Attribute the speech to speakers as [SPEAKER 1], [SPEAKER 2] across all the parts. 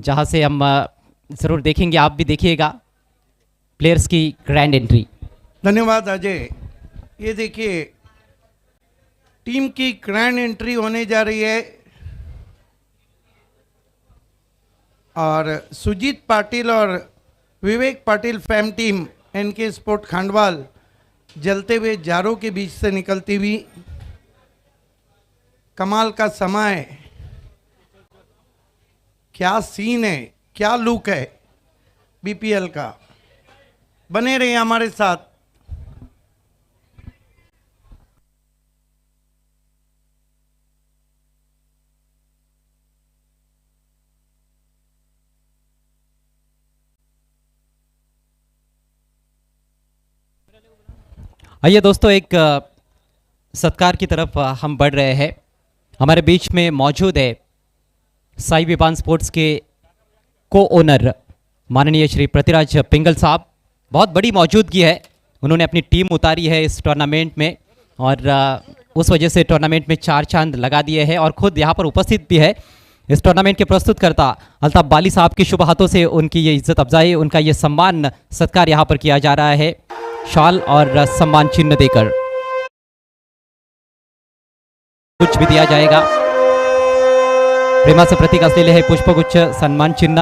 [SPEAKER 1] जहां से हम ज़रूर देखेंगे, आप भी देखिएगा प्लेयर्स की ग्रैंड एंट्री।
[SPEAKER 2] धन्यवाद अजय। ये देखिए टीम की ग्रैंड एंट्री होने जा रही है और सुजीत पाटिल और विवेक पाटिल फैम टीम एनके स्पोर्ट खांडवाल जलते हुए जारों के बीच से निकलती हुई। कमाल का समय, क्या सीन है, क्या लुक है बीपीएल का। बने रहिए हमारे साथ।
[SPEAKER 1] आइए दोस्तों, एक सत्कार की तरफ हम बढ़ रहे हैं। हमारे बीच में मौजूद है साई विपान स्पोर्ट्स के को ओनर माननीय श्री पृथ्वीराज पिंगल साहब। बहुत बड़ी मौजूदगी है, उन्होंने अपनी टीम उतारी है इस टूर्नामेंट में और उस वजह से टूर्नामेंट में चार चांद लगा दिए हैं और खुद यहाँ पर उपस्थित भी है। इस टूर्नामेंट के प्रस्तुतकर्ता अल्ताफ बाली साहब के शुभ हाथों से उनकी ये इज्जत अफजाई, उनका ये सम्मान सत्कार यहाँ पर किया जा रहा है, शाल और सम्मान चिन्ह देकर कुछ भी दिया जाएगा। प्रेमाचं प्रतीक असलेले हे पुष्पगुच्छ सन्मान चिन्ह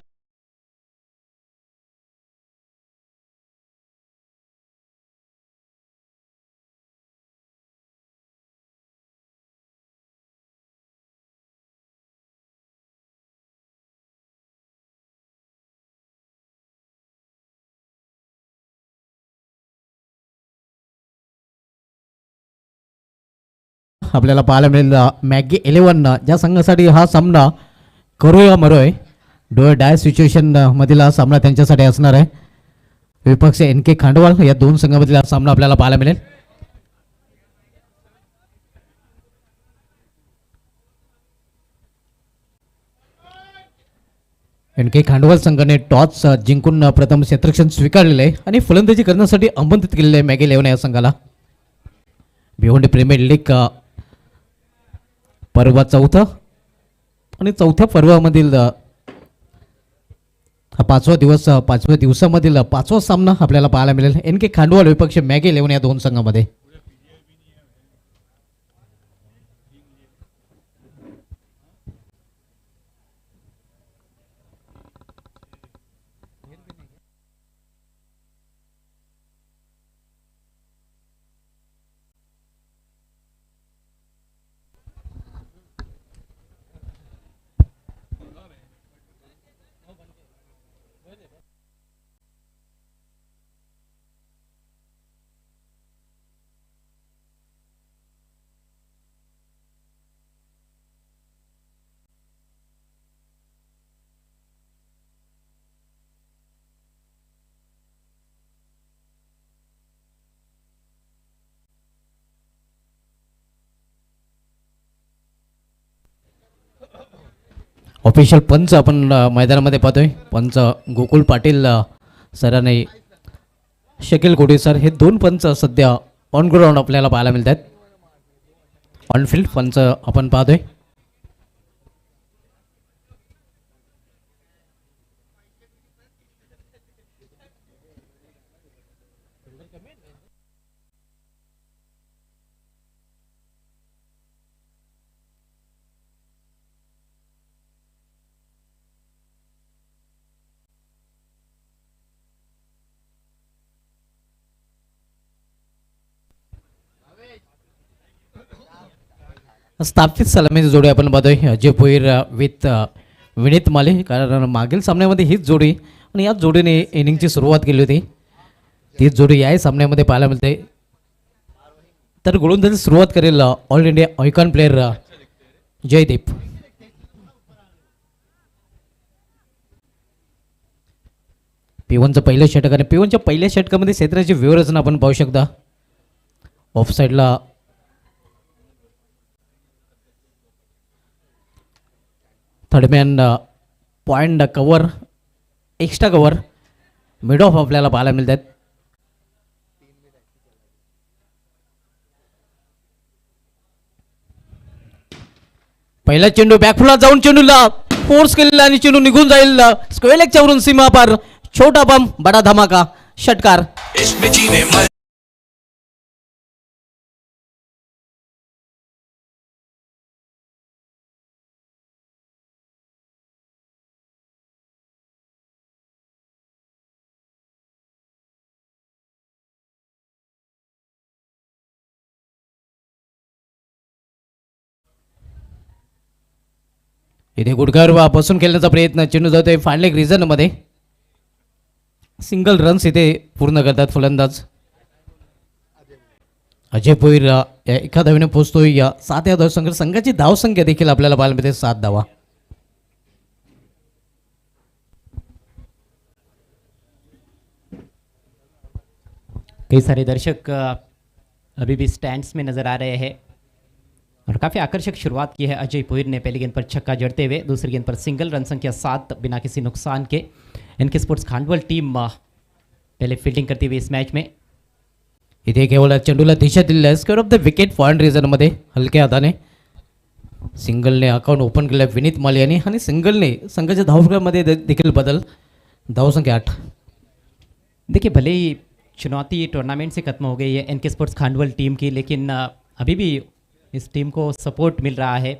[SPEAKER 3] आपल्याला पाहायला मिळेल मॅगी 11 ज्या संघासाठी हा सामना करूया मरोय डो डाय सिच्युएशन मधील हा सामना त्यांच्यासाठी असणार आहे। विपक्ष एनके खांडवाल या दोन संघामधील हा सामना आपल्याला पाहायला मिळेल। एनके खांडवाल संघाने टॉस जिंकून प्रथम क्षेत्ररक्षण स्वीकारलेले आहे आणि फलंदाजी करण्यासाठी आमंत्रित केलेले आहे मॅगी 11 या संघाला। भिवंडी प्रीमियर लीग पर्व चौथा आणि चौथ्या पर्वामधील पाचव्या दिवसामधील पाचवा सामना आपल्याला पाहायला मिळेल एनके खांडवाल विपक्ष मॅगी 11 या दोन संघांमध्ये। ऑफिशियल पंच आपण मैदानामध्ये पाहतोय। पंच गोकुल पाटील सरांनी शकील कोडी सर हे दोन पंच सध्या ऑन ग्राउंड आपल्याला पाहायला मिळतात। ऑनफील्ड पंच आपण पाहतोय। स्थापित सलामीची जोडी आपण पाहतोय अजय भोईर विथ विनीत माले, कारण मागील सामन्यामध्ये हीच जोडी आणि याच जोडीने इनिंगची सुरुवात केली होती, तीच जोडी याही सामन्यामध्ये पाहायला मिळते। तर गोलंदाजी सुरुवात करेल all India icon player Jaydeep. P1चं पहिलं षटक आणि P1च्या पहिल्या षटकामध्ये क्षेत्राची व्यूहरचना आपण पाहू शकता। ऑफ साईडला third man point cover, extra cover, mid of आपल्याला पाहायला मिळतात। पहिला चेंडू बॅकफुलला जाऊन चेंडूला फोर्स केलेला आणि चेंडू निघून जाईल स्क्वेअर लेगच्या वरून सीमा पार. छोटा बम बडा धमाका षटकार. इथे गुडघ्यावर बसून खेळण्याचा प्रयत्न. चेंडू जातोय फायनल एक रिझन मध्ये. सिंगल रन्स इथे पूर्ण करतात फलंदाज. अजय भोईर या एका धावेने पोहोचतोय या 7 या धावसंख्या. संघाची धावसंख्या देखील आपल्याला पाहायला मिळते 7 धावा.
[SPEAKER 1] कई सारे दर्शक अभी भी स्टैंड्स में नज़र आ रहे हैं और काफ़ी आकर्षक शुरुआत की है अजय भोईर ने. पहली गेंद पर छक्का जड़ते हुए, दूसरी गेंद पर सिंगल, रन संख्या 7 बिना किसी नुकसान के. इनके स्पोर्ट्स खांडवल टीम पहले फील्डिंग करती हुई इस मैच में.
[SPEAKER 3] इथे केवळ चेंडूला दिशा दिलेली आहे. Square off the wicket point रिझनमध्ये हलक्या हाताने सिंगलने अकाउंट ओपन केलं विनीत माली यांनी आणि सिंगलने संघाच्या धावफलकामध्ये देखील बदल. धावसंख्या 8.
[SPEAKER 1] देखिए भले ही चुनौती टूर्नामेंट से खत्म हो गई है इनके स्पोर्ट्स खांडवल टीम की, लेकिन अभी भी इस टीम को सपोर्ट मिल रहा है.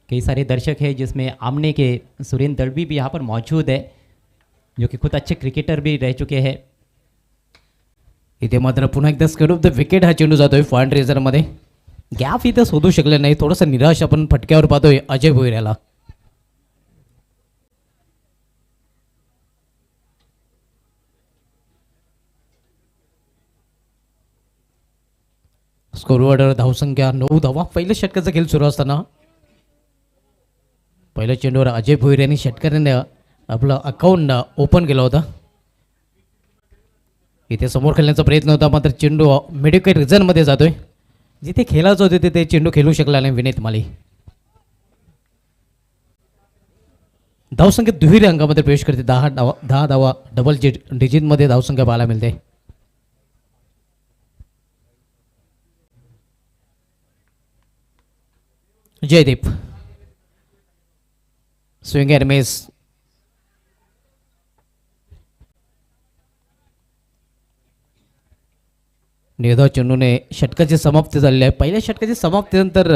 [SPEAKER 1] कई सारे दर्शक हैं जिसमें आमने के सुरेंद्र दड़बी भी यहाँ पर मौजूद है जो कि खुद अच्छे क्रिकेटर भी रह चुके हैं.
[SPEAKER 3] इथे मात्र पुन्हा एकदा स्क्वेअर ऑफ द विकेट हा चेंडू जातोय पॉईंट रिझनमध्ये. गॅप इथं शोधू शकले नाही. थोडंसं निराश आपण फटक्यावर पाहतोय अजय भोईर याला. स्कोरवर धावसंख्या 9 धावा. पहिल्या षटकाचा खेळ सुरू असताना पहिल्या चेंडूवर अजय भोईर यांनी षटकाराने आपलं अकाउंट ओपन केलं होतं. इथे समोर खेळण्याचा प्रयत्न होता मात्र चेंडू मिडविकेट रिझनमध्ये जातोय. जिथे खेळायचं होते तिथे चेंडू खेळू शकला नाही विनीत माली. धावसंख्या दुहेरी अंकामध्ये प्रवेश करते. 10 धावा डबल डिजिटमध्ये धावसंख्या पाहायला मिळते. Jaydeep swing and miss. निर्धाव चेंडूने षटकाची समाप्ती झालेली आहे. पहिल्या षटकाची समाप्तीनंतर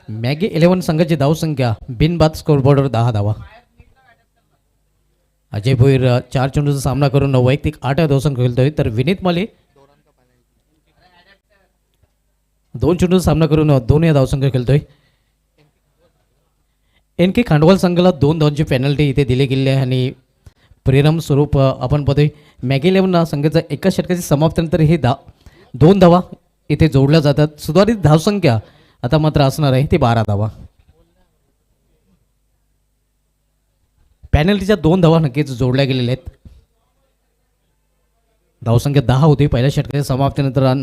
[SPEAKER 3] मॅगी 11 संघाची धावसंख्या बिनबाद स्कोरबोर्डवर 10 धावा. अजय भोईर 4 चेंडूचा सामना करून वैयक्तिक 8 धावसंख्या खेळतोय तर विनीत माली 2 चेंडूचा सामना करून 2 या धावसंख्या खेळतोय. एनके खांडवाल संघाला 2 धावांची पेनल्टी इथे दिली गेली आहे आणि परिणाम स्वरूप आपण पाहतोय मॅगी 11 संघाचा एका षटकाची समाप्तीनंतर हे 2 धावा इथे जोडल्या जातात. सुधारित धावसंख्या आता मात्र असणार आहे ती 12 धावा. पॅनल्टीच्या 2 धावा नक्कीच जोडल्या गेलेल्या आहेत. धावसंख्या 10 होती पहिल्या षटकाच्या समाप्तीनंतर.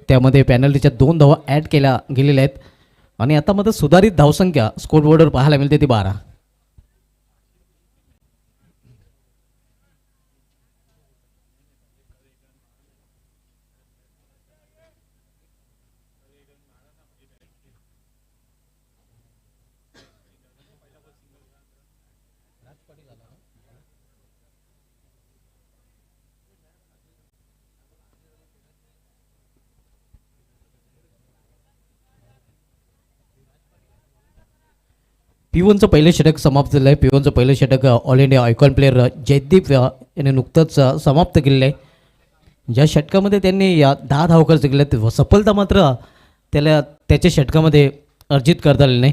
[SPEAKER 3] त्यामध्ये पॅनल्टीच्या 2 धावा ॲड केल्या गेलेल्या आहेत आणि आता मात्र सुधारित धावसंख्या स्कोरबोर्डवर पाहायला मिळते ती 12. P1चं पहिलं षटक समाप्त झालं आहे. P1चं पहिलं षटक all India icon player Jaydeep याने नुकतंच समाप्त केलेलं आहे. ज्या षटकामध्ये त्यांनी या 10 धावकर जिंकल्या आहेत सफलता मात्र त्याला त्याच्या षटकामध्ये अर्जित करता आलेली नाही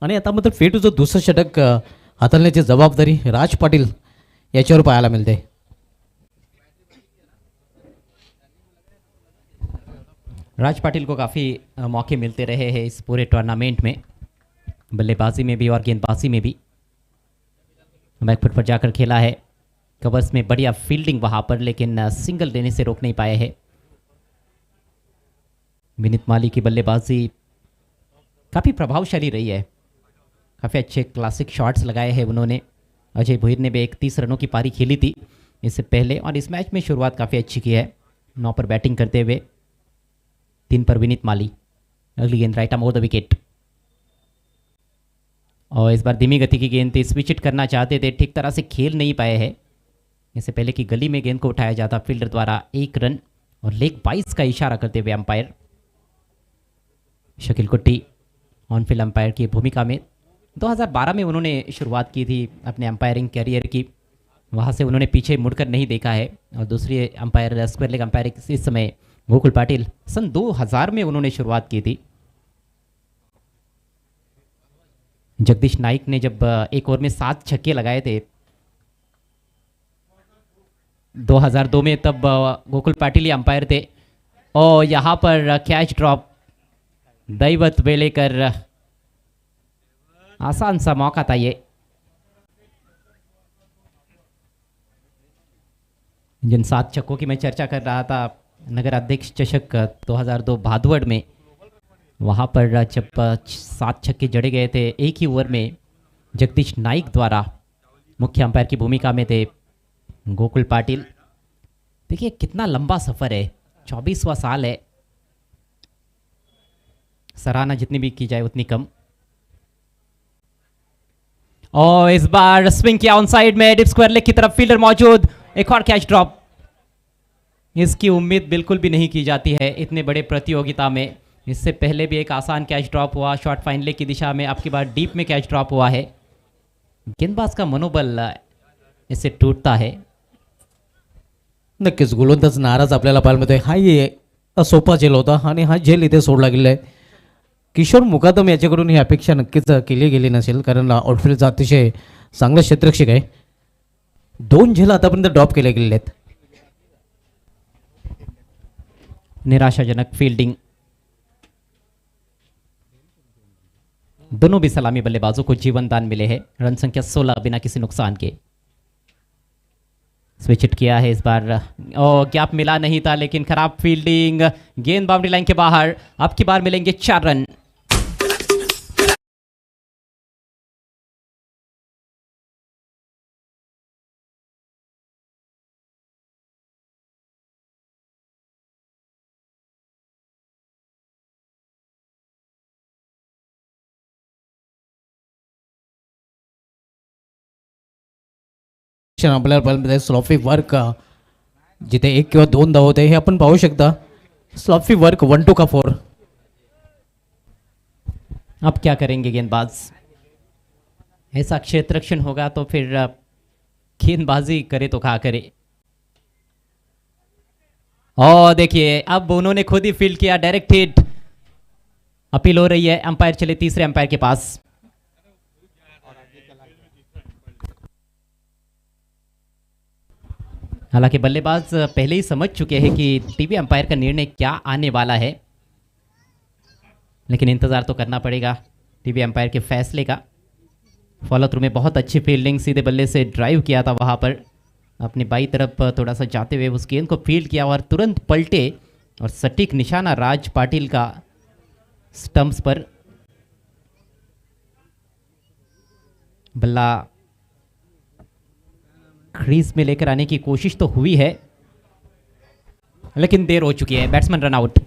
[SPEAKER 3] आणि आता मात्र फेटूचं दुसरं षटक हाताळण्याची जबाबदारी राज पाटील याच्यावर पाहायला मिळते.
[SPEAKER 1] राज पाटिल को काफ़ी मौके मिलते रहे हैं इस पूरे टूर्नामेंट में, बल्लेबाजी में भी और गेंदबाजी में भी. बैकफुट पर जाकर खेला है, कवर्स में बढ़िया फील्डिंग वहाँ पर, लेकिन सिंगल देने से रोक नहीं पाए हैं. विनीत माली की बल्लेबाजी काफ़ी प्रभावशाली रही है, काफ़ी अच्छे क्लासिक शॉट्स लगाए हैं उन्होंने. अजय भोईर ने भी 31 रनों की पारी खेली थी इससे पहले और इस मैच में शुरुआत काफ़ी अच्छी की है. 9 पर बैटिंग करते हुए 3 पर विनीत माली. अगली गेंद right arm over the wicket. और इस बार धीमी गति की गेंद थी, स्विच इट करना चाहते थे, ठीक तरह से खेल नहीं पाए हैं। इससे पहले कि गली में गेंद को उठाया जाता फील्डर द्वारा 1 रन और लेग 22 का इशारा करते हुए अंपायर शकील कुट्टी ऑन फील्ड अंपायर की भूमिका में। 2012 में उन्होंने शुरुआत की थी अपने अंपायरिंग कैरियर की, वहाँ से उन्होंने पीछे मुड़कर नहीं देखा है। और दूसरी अंपायर स्क्वायर लेग अंपायर इस समय गोकुल पाटिल, सन 2000 में उन्होंने शुरुआत की थी। जगदीश नाइक ने जब एक ओवर में 7 छक्के लगाए थे 2002 में, तब गोकुल पाटिल ही अंपायर थे। और यहाँ पर कैच ड्रॉप, दैवत वेलेकर, आसान सा मौका था ये। जिन 7 छक्कों की मैं चर्चा कर रहा था, नगर अध्यक्ष चषक 2002 भादवड़ में, वहाँ पर जब 7 छक्के जड़े गए थे एक ही ओवर में, जगदीश नाइक द्वारा मुख्य अंपायर की भूमिका में थे गोकुल पाटिल। देखिए कितना लंबा सफ़र है, 24वां साल है, सराहना जितनी भी की जाए उतनी कम। और इस बार स्विंग किया ऑन साइड में, डिप स्क्वायर लेग की तरफ फील्डर मौजूद, एक और कैच ड्रॉप। इसकी उम्मीद बिल्कुल भी नहीं की जाती है इतने बड़े प्रतियोगिता में। इससे पहले भी एक आसान कैच ड्रॉप हुआ शॉर्ट फाइन लेग की दिशा में, आपकी बार डीप में कैच ड्रॉप हुआ है। गेंदबाज का मनोबल इससे टूटता है।
[SPEAKER 3] नक्कीच गोलंदाज नाराज आपल्याला पाहायला मिळतोय। हा ये सोपा झेल होता आणि हा झेल इथे सोडला गेला आहे। किशोर मुकादम याच्याकडून ही अपेक्षा नक्कीच केली गेली नसेल, कारण आउटफील्डचा अतिशय चांगला क्षेत्ररक्षक आहे। 2 झेल आतापर्यंत ड्रॉप केले गेलेले आहेत।
[SPEAKER 1] निराशाजनक फील्डिंग, दोनों भी सलामी बल्लेबाजों को जीवन दान मिले हैं। रन संख्या 16 बिना किसी नुकसान के। स्विच हिट किया है इस बार, और गैप मिला नहीं था, लेकिन खराब फील्डिंग, गेंद बाउंड्री लाइन के बाहर। अब की बार मिलेंगे 4 रन।
[SPEAKER 3] आपल्याला पाहायला मिळतंय स्लॉफी वर्क, जिथे 1 किंवा 2 धाव होते हे आपण पाहू शकता। स्लॉफी वर्क 1 2 का 4।
[SPEAKER 1] अब क्या करेंगे गेंदबाज? ऐसा क्षेत्ररक्षण होगा तो फिर गेंदबाजी करे तो क्या करे। और देखिए अब उन्होंने खुद ही फील्ड किया, डायरेक्ट हिट। अपील हो रही है, अंपायर चले तीसरे अंपायर के पास। हालांकि बल्लेबाज पहले ही समझ चुके हैं कि टीवी अंपायर का निर्णय क्या आने वाला है, लेकिन इंतज़ार तो करना पड़ेगा टीवी अंपायर के फैसले का। फॉलो थ्रू में बहुत अच्छी फील्डिंग, सीधे बल्ले से ड्राइव किया था, वहाँ पर अपनी बाई तरफ थोड़ा सा जाते हुए उस गेंद को फील्ड किया और तुरंत पलटे और सटीक निशाना राज पाटिल का स्टंप्स पर। बल्ला क्रीज में लेकर आने की कोशिश तो हुई है, लेकिन देर हो चुकी है। Batsman run out.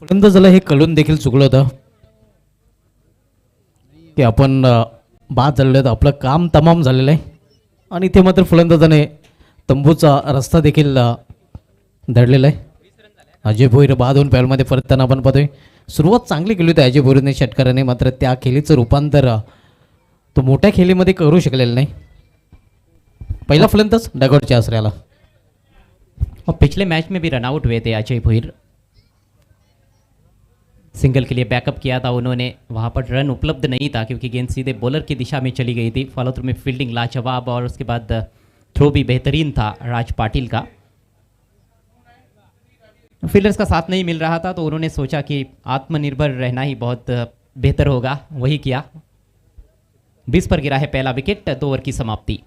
[SPEAKER 3] फलंदाजाला हे कळून देखील चुकलं होतं की आपण बाद झालेलो आहे, आपलं काम तमाम झालेलं आहे। आणि इथे मात्र फलंदाजाने तंबूचा रस्ता देखील धडलेला आहे। अजय भोईर बाद होऊन पॅलमध्ये परतताना आपण पाहतोय। सुरुवात चांगली केली होती अजय भोईरने षटकाराने, मात्र त्या खेळीचं रूपांतर तो मोठ्या खेळीमध्ये करू शकलेला नाही। पहिला फलंदाज डगआउटच्या आसऱ्याला।
[SPEAKER 1] और पिछले मैच में भी रन आउट हुए थे अजय भोईर। सिंगल के लिए बैकअप किया था उन्होंने, वहाँ पर रन उपलब्ध नहीं था क्योंकि गेंद सीधे बॉलर की दिशा में चली गई थी। फॉलो थ्रू में फील्डिंग लाजवाब और उसके बाद थ्रो भी बेहतरीन था राज पाटिल का। फील्डर्स का साथ नहीं मिल रहा था तो उन्होंने सोचा कि आत्मनिर्भर रहना ही बहुत बेहतर होगा, वही किया। 20 पर गिरा है पहला विकेट, 2 ओवर की समाप्ति।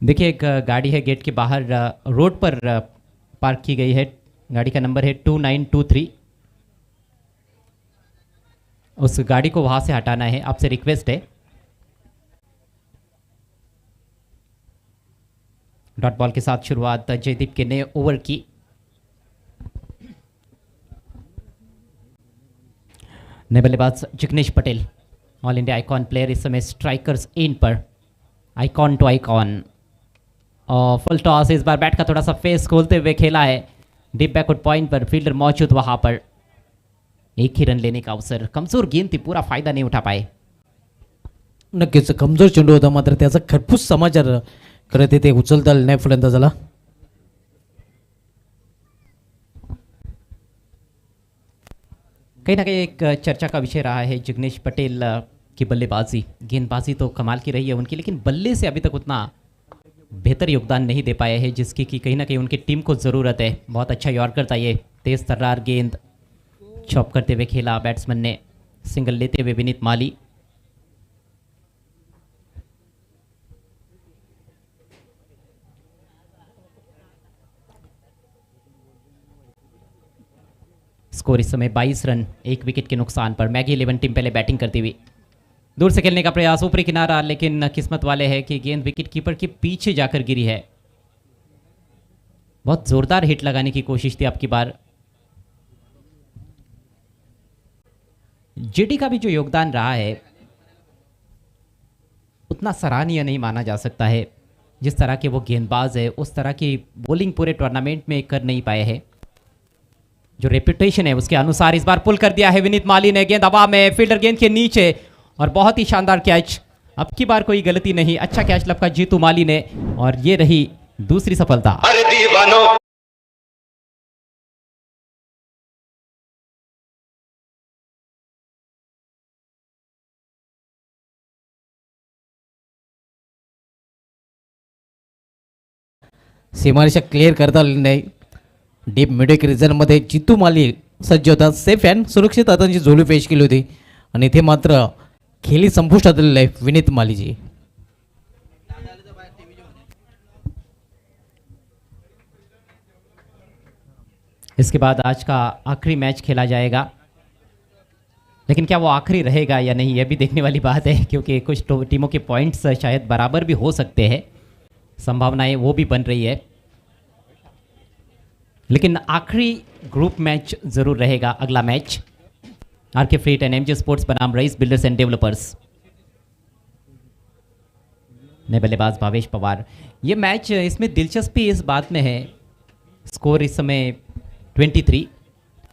[SPEAKER 1] देखिए एक गाड़ी है गेट के बाहर, रोड पर पार्क की गई है। गाड़ी का नंबर है 2923। उस गाड़ी को वहां से हटाना है, आपसे रिक्वेस्ट है। डॉट बॉल के साथ शुरुआत जयदीप के नए ओवर की। नए बल्लेबाज Jignesh Patel, all India icon player, इस समय स्ट्राइकर्स इन पर, आइकॉन टू आइकॉन। और फुल टॉस, इस बार बैट का थोड़ा सा फेस खोलते हुए खेला है, डीप बैकवर्ड पॉइंट पर, फील्डर मौजूद वहां पर। एक ही रन लेने का अवसर, कमजोर गेंद थी, पूरा फायदा नहीं उठा पाए।
[SPEAKER 3] नक्कीच कमजोर चेंडू होता, मात्र त्याचा खरपूस समाचार करत येते उचलता आलं नाही फलंदाजाला.
[SPEAKER 1] कहीं ना कहीं एक चर्चा का विषय रहा है जिग्नेश पटेल की बल्लेबाजी, गेंदबाजी तो कमाल की रही है उनकी, लेकिन बल्ले से अभी तक उतना बेहतर योगदान नहीं दे पाए हैं, जिसकी कि कहीं ना कहीं उनकी टीम को ज़रूरत है। बहुत अच्छा यॉर्कर था ये, तेज तर्रार गेंद चॉप करते हुए खेला बैट्समैन ने, सिंगल लेते हुए विनीत माली। स्कोर इस समय 22 रन, एक विकेट के नुकसान पर। मैगी 11 टीम पहले बैटिंग करती हुई, दूर से खेलने का प्रयास, ऊपरी किनारा, लेकिन किस्मत वाले है कि गेंद विकेट कीपर के पीछे जाकर गिरी है। बहुत जोरदार हिट लगाने की कोशिश थी आपकी बार। जेडी का भी जो योगदान रहा है उतना सराहनीय नहीं माना जा सकता है। जिस तरह के वो गेंदबाज है उस तरह की बॉलिंग पूरे टूर्नामेंट में कर नहीं पाए हैं। जो रेपुटेशन है उसके अनुसार इस बार पुल कर दिया है विनीत माली ने, गेंद हवा में, फील्डर गेंद के नीचे, और बहुत ही शानदार कैच। अब की बार कोई गलती नहीं, अच्छा कैच लपका जीतू माली ने, और ये रही दूसरी सफलता।
[SPEAKER 3] सीमारेषा क्लिअर करता आली नाही. डीप मिडविक रिझनमध्ये जितू माली सज्ज होता. सेफ अँड सुरक्षित हातांची झोळी पेश केली होती आणि इथे मात्र खेळी संपुष्टात आलेली आहे विनीत मालीजी.
[SPEAKER 1] इसके बाद आज का आखिरी मैच खेला जाएगा, लेकिन क्या वो आखिरी रहेगा या नहीं यह भी देखने वाली बात है, क्योंकि कुछ टीमों के पॉइंट्स शायद बराबर भी हो सकते हैं, संभावनाएं वो भी बन रही है। लेकिन आखिरी ग्रुप मैच जरूर रहेगा अगला match, RK free hit and MJ sports बनाम रईस बिल्डर्स एंड डेवलपर्स। नए बल्लेबाज भावेश पवार। ये मैच, इसमें दिलचस्पी इस बात में है, स्कोर इस समय 23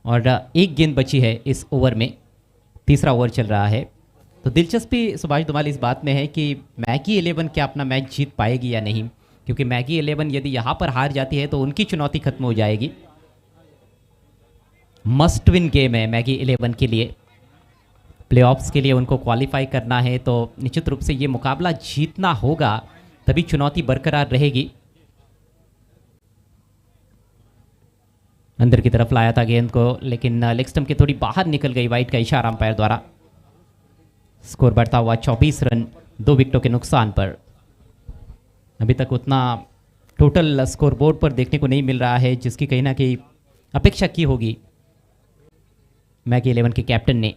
[SPEAKER 1] और एक गेंद बची है इस ओवर में, तीसरा ओवर चल रहा है। तो दिलचस्पी सुभाष धुमाल इस बात में है कि मैगी 11 क्या अपना मैच जीत पाएगी या नहीं, क्योंकि मैगी 11 यदि यहाँ पर हार जाती है तो उनकी चुनौती खत्म हो जाएगी। मस्ट विन गेम है मैगी 11 के लिए, प्लेऑफ्स के लिए उनको क्वालिफाई करना है, तो निश्चित रूप से ये मुकाबला जीतना होगा, तभी चुनौती बरकरार रहेगी। अंदर की तरफ लाया था गेंद को, लेकिन लेग स्टंप के थोड़ी बाहर निकल गई, वाइड का इशारा अंपायर द्वारा। स्कोर बढ़ता हुआ 24 रन, 2 विकेटों के नुकसान पर। अभी तक उतना टोटल स्कोर बोर्ड पर देखने को नहीं मिल रहा है जिसकी कहीं ना कहीं अपेक्षा की होगी मैगी 11 के कैप्टन ने।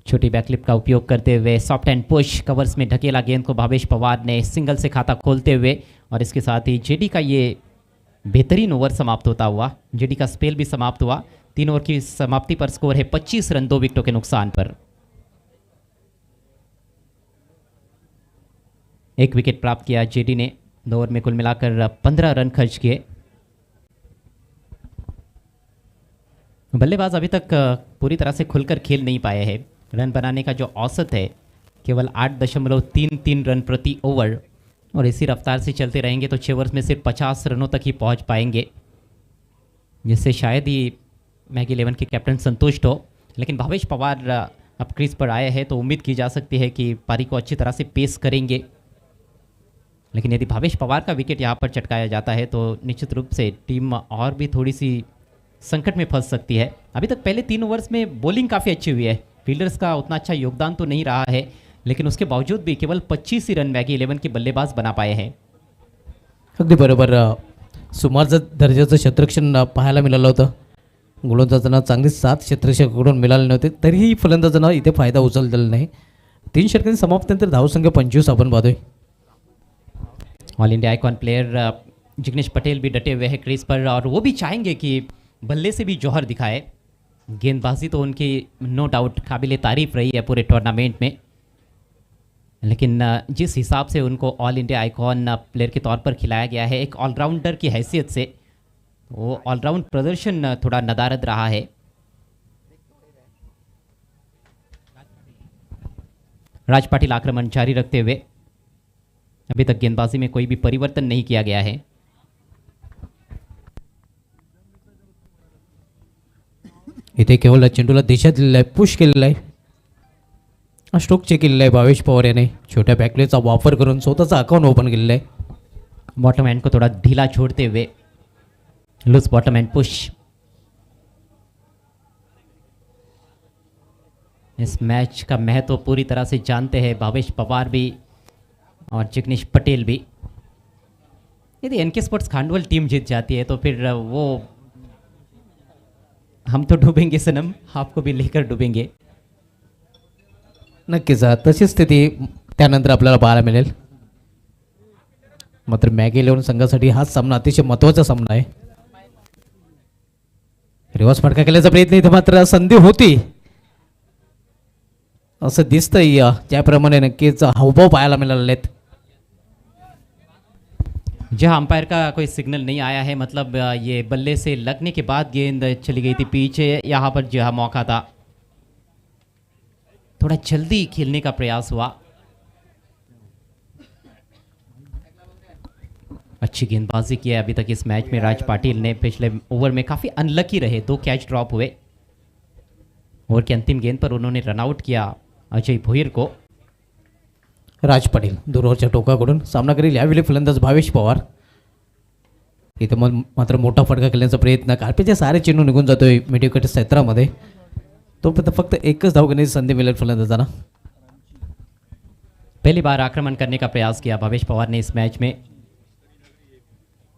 [SPEAKER 1] छोटी बैकलिप का उपयोग करते हुए सॉफ्ट एंड पुश कवर्स में ढकेला गेंद को भावेश पवार ने, सिंगल से खाता खोलते हुए, और इसके साथ ही जेडी का ये बेहतरीन ओवर समाप्त होता हुआ, जेडी का स्पेल भी समाप्त हुआ। 3 ओवर की समाप्ति पर स्कोर है 25 रन, 2 विकेटों के नुकसान पर। 1 विकेट प्राप्त किया जेडी ने, 2 ओवर में कुल मिलाकर 15 रन खर्च किए। बल्लेबाज अभी तक पूरी तरह से खुलकर खेल नहीं पाए हैं। रन बनाने का जो औसत है केवल 8.33 रन प्रति ओवर, और इसी रफ्तार से चलते रहेंगे तो 6 ओवर्स में सिर्फ 50 रनों तक ही पहुंच पाएंगे, जिससे शायद ही मैगी 11 के कैप्टन संतुष्ट हो। लेकिन भावेश पवार अब क्रीज पर आए हैं तो उम्मीद की जा सकती है कि पारी को अच्छी तरह से पेश करेंगे। लेकिन यदि भावेश पवार का विकेट यहाँ पर चटकाया जाता है तो निश्चित रूप से टीम और भी थोड़ी सी संकट में फंस सकती है। अभी तक पहले 3 ओवर्स में बॉलिंग काफ़ी अच्छी हुई है, फील्डर्स का उतना अच्छा योगदान तो नहीं रहा है, लेकिन उसके बावजूद भी केवल 25 ही रन मैगी 11 के बल्लेबाज बना पाए हैं।
[SPEAKER 3] अगदी बरोबर. सुमारचं दर्जाचं क्षेत्ररक्षण पाहायला मिळालं होतं. गोलंदाजांना चांगली साथ क्षेत्ररक्षकाकडून मिळाले नव्हते, तरीही फलंदाजांना इथे फायदा उचललेला नाही. 3 षटकांची समाप्तीनंतर धावसंख्या 25 आपण पाहतोय.
[SPEAKER 1] All India icon player Jignesh Patel भी डटे हुए हैं क्रीज पर और वो भी चाहेंगे कि बल्ले से भी जौहर दिखाए. गेंदबाजी तो उनकी नो डाउट काबिल तारीफ रही है पूरे टूर्नामेंट में, लेकिन जिस हिसाब से उनको ऑल इंडिया आइकॉन प्लेयर के तौर पर खिलाया गया है एक ऑलराउंडर की हैसियत से, वो ऑलराउंड प्रदर्शन थोड़ा नदारद रहा है. राज पाटिल आक्रमण जारी रखते हुए, अभी तक गेंदबाजी में कोई भी परिवर्तन नहीं किया गया है.
[SPEAKER 3] इथे केवळ चेंडूला दिशा दिलेला आहे, पुश केलेला आहे, स्ट्रोक चेक केलेला आहे भावेश पवार याने. छोट्या बॅकलेचा वापर करून स्वतःचा अकाउंट ओपन केलेला आहे.
[SPEAKER 1] बॉटम एंड को थोड़ा ढीला छोड़ते हुए लूज बॉटम एंड पुश. इस मैच का महत्व पूरी तरह से जानते हैं भावेश पवार भी और जिग्नेश पटेल भी. यदि एनके स्पोर्ट्स खांडवल टीम जीत जाती है तो फिर वो हम तो डूबेंगे सनम, आपको भी लेकर डूबेंगे.
[SPEAKER 3] नक्कीच तशी स्थिती त्यानंतर आपल्याला पाहायला मिळेल. मात्र मॅगी 11 संघासाठी हा सामना अतिशय महत्त्वाचा सामना आहे. रिवर्स फटका केल्याचा प्रयत्न इथे मात्र संधी होती असं दिसतंय. त्याप्रमाणे नक्कीच हावभाव पाहायला मिळाले आहेत.
[SPEAKER 1] जहां अंपायर का कोई सिग्नल नहीं आया है, मतलब ये बल्ले से लगने के बाद गेंद चली गई थी पीछे. यहाँ पर जहां मौका था थोड़ा जल्दी खेलने का प्रयास हुआ. अच्छी गेंदबाजी की है अभी तक इस मैच में राज पाटिल ने. पिछले ओवर में काफ़ी अनलकी रहे, 2 कैच ड्रॉप हुए. ओवर की अंतिम गेंद पर उन्होंने रनआउट किया अजय भोईर को.
[SPEAKER 3] राज पाटील दूरवरच्या टोकाकडून सामना करील यावेळी फलंदाज भावेश पवार. इथं मात्र मोठा फटका खेळण्याचा प्रयत्न, कार्पेचे सारे चेंडू निघून जातोय मिडविकेट क्षेत्रामध्ये. तो फक्त एकच धाव घेण्याची संधी मिळेल फलंदाजांना.
[SPEAKER 1] पहली बार आक्रमण करने का प्रयास किया भावेश पवार ने इस मैच में.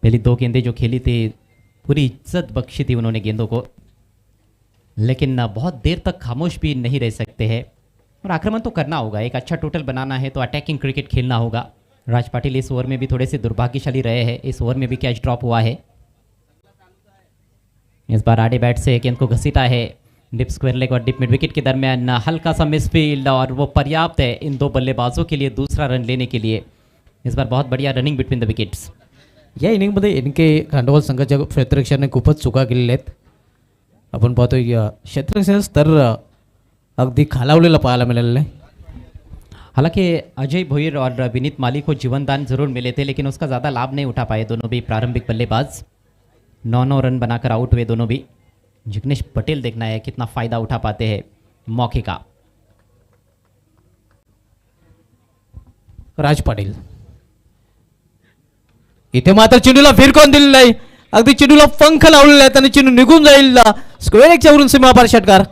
[SPEAKER 1] पहली 2 गेंदें जो खेली थी पूरी इज्जत बख्शी थी उन्होंने गेंदों को, लेकिन बहुत देर तक खामोश भी नहीं रह सकते हैं और आक्रमण तो करना होगा. एक अच्छा टोटल बनाना है तो अटैकिंग क्रिकेट खेलना होगा. राज पाटिल इस ओवर में भी थोड़े से दुर्भाग्यशाली रहे हैं. इस ओवर में भी कैच ड्रॉप हुआ है. इस बार आड़े बैट से गेंद को घसीटा है डिप स्क्वायर लेग और डिप मिड विकेट के दरमियान. हल्का सा मिसफील्ड और वो पर्याप्त है इन 2 बल्लेबाजों के लिए दूसरा रन लेने के लिए. इस बार बहुत बढ़िया रनिंग बिटवीन द विकेट्स.
[SPEAKER 3] या इनिंगमध्ये एनके खांडवल संघाच्या क्षेत्ररक्षकाने खूपच चुका केलेल्या आहेत. आपण पाहतोय क्षेत्ररक्षणाचा स्तर अगदी खालावलेला पाहायला मिळालेला आहे.
[SPEAKER 1] हालांकि अजय भोईर और विनीत माली को जीवनदान जरूर मिले थे, लेकिन उसका ज़्यादा लाभ नहीं उठा पाए दोनों भी प्रारंभिक बल्लेबाज. 9 रन बनाकर आउट हुए दोनों भी. जिग्नेश पटेल देखना है कितना फ़ायदा उठा पाते हैं मौके का.
[SPEAKER 3] राज पाटील इथे मात्र चेंडूला फिरकून दिलेला आहे. अगदी चेंडूला पंख लावलेला आहे आणि चेंडू निघून जाईल. स्क्वेअर एकच्या वरून सीमापार षटकार.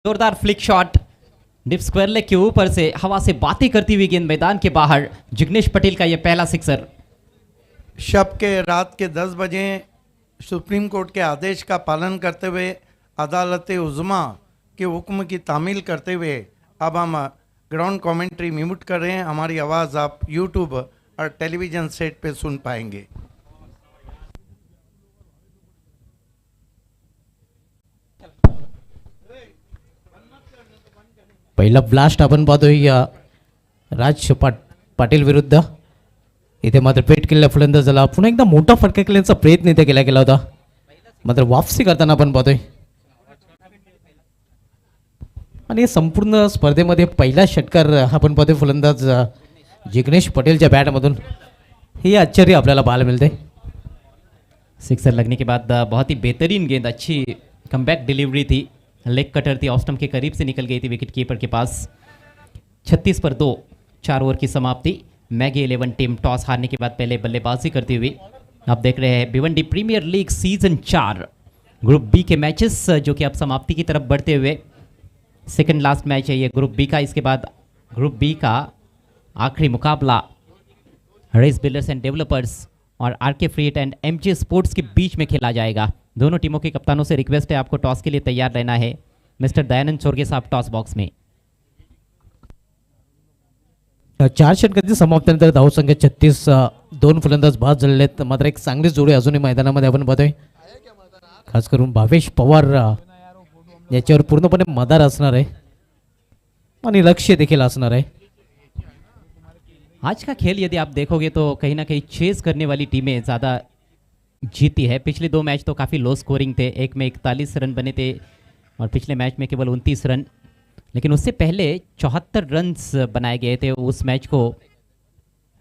[SPEAKER 1] जोरदार flick shot deep square leg के ऊपर से हवा से बातें करती हुई गेंद मैदान के बाहर. जिग्नेश पटेल का यह पहला सिक्सर.
[SPEAKER 2] शब के रात के 10 बजे सुप्रीम कोर्ट के आदेश का पालन करते हुए अदालत उज़्मा के हुक्म की तामील करते हुए अब हम ग्राउंड कमेंट्री म्यूट कर रहे हैं. हमारी आवाज़ आप यूट्यूब और टेलीविज़न सेट पे सुन पाएंगे.
[SPEAKER 3] पहिला ब्लास्ट आपण पाहतोय राज पाटील विरुद्ध. इथे मात्र पेट केलेल्या फलंदाजाला पुन्हा एकदा मोठा फटका केल्याचा प्रयत्न इथे केला गेला होता. मात्र वापसी करताना आपण पाहतोय आणि संपूर्ण स्पर्धेमध्ये पहिला षटकार आपण पाहतोय फलंदाज जिग्नेश पटेलच्या बॅटमधून. हे आश्चर्य आपल्याला पाहायला मिळते.
[SPEAKER 1] सिक्सर लगने के बाद बहुत ही बेहतरीन गेंद, अच्छी कमबैक डिलीवरी थी. लेग कटर थी, ऑफ स्टंप के करीब से निकल गई थी विकेट कीपर के पास. 36 पर 2, 4 ओवर की समाप्ति. मैगी 11 टीम टॉस हारने के बाद पहले बल्लेबाजी करती हुई. आप देख रहे हैं Bhiwandi premier league season 4 group B के मैचेस जो कि अब समाप्ति की तरफ बढ़ते हुए. सेकंड लास्ट मैच है ये ग्रुप बी का. इसके बाद ग्रुप बी का आखिरी मुकाबला रेस बिल्डर्स एंड डेवलपर्स और R K free hit and MJ sports के बीच में खेला जाएगा। दोनों टीमों के कप्तानों से रिक्वेस्ट है आपको टॉस के लिए तैयार रहना है। मिस्टर दयानंद चोरगे साहब टॉस बॉक्स में।
[SPEAKER 3] 4 षटकांची समाप्तीनंतर धावसंख्या 36, 2 फलंदाज बाद झालेले आहेत, मात्र एक चांगलीच जोडी अजूनही मैदानामध्ये आपण पाहतोय। खास करून भावेश पवार याच्यावर पूर्णपणे मदार असणार आहे आणि लक्ष्य देखील असणार आहे।
[SPEAKER 1] आज का खेल यदि आप देखोगे तो कहीं ना कहीं चेस करने वाली टीमें ज़्यादा जीती है। पिछले 2 मैच तो काफ़ी लो स्कोरिंग थे, एक में 41 रन बने थे और पिछले मैच में केवल 29 रन, लेकिन उससे पहले 74 रन्स बनाए गए थे। उस मैच को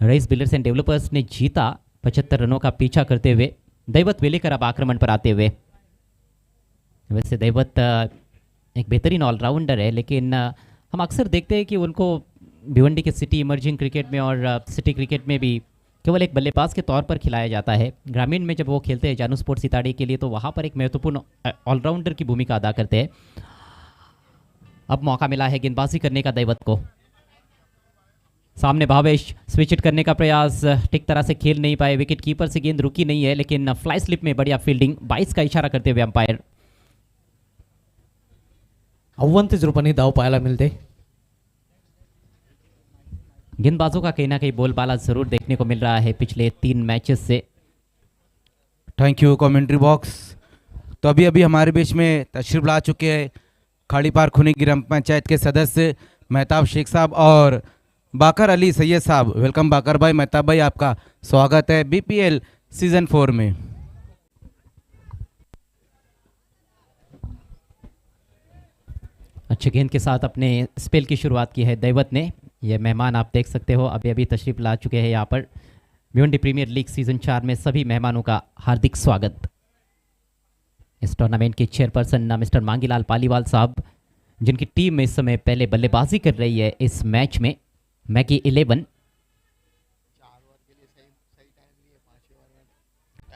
[SPEAKER 1] रेस बिल्डर्स एंड डेवलपर्स ने जीता 75 रनों का पीछा करते हुए। दैवत वेलेकर अब आक्रमण पर आते हुए। वैसे दैवत एक बेहतरीन ऑलराउंडर है, लेकिन हम अक्सर देखते हैं कि उनको भिवंडी के सिटी इमर्जिंग क्रिकेट में और सिटी क्रिकेट में भी केवल एक बल्लेबाज के तौर पर खिलाया जाता है। ग्रामीण में जब वो खेलते हैं जानू स्पोर्ट्स सिताड़ी के लिए तो वहाँ पर एक महत्वपूर्ण ऑलराउंडर की भूमिका अदा करते हैं। अब मौका मिला है गेंदबाजी करने का दैवत को। सामने भावेश स्विच इट करने का प्रयास, ठीक तरह से खेल नहीं पाए, विकेट कीपर से गेंद रुकी नहीं है, लेकिन फ्लाई स्लिप में बढ़िया फील्डिंग, 22 का इशारा करते हुए अंपायर।
[SPEAKER 3] अव्वंतीच रूपाने धाव पाहायला मिळते।
[SPEAKER 1] गेंदबाजों का कहीं ना कहीं बोलबाला जरूर देखने को मिल रहा है पिछले 3 मैचेस से।
[SPEAKER 4] Thank you commentary box. तो अभी अभी हमारे बीच में तशरीफ ला चुके हैं खाड़ी पार खुनी ग्राम पंचायत के सदस्य मेहताब शेख साहब और बाकर अली सैयद साहब। वेलकम बाकर भाई, मेहताब भाई, आपका स्वागत है बीपीएल सीजन 4 में।
[SPEAKER 1] अच्छे गेंद के साथ अपने स्पेल की शुरुआत की है दैवत ने। यह मेहमान आप देख सकते हो अभी अभी तशरीफ ला चुके हैं यहाँ पर। भिवंडी प्रीमियर लीग सीजन 4 में सभी मेहमानों का हार्दिक स्वागत। इस टूर्नामेंट के चेयरपर्सन मिस्टर मांगीलाल पालीवाल साहब, जिनकी टीम इस समय पहले बल्लेबाजी कर रही है इस मैच में, मैगी 11।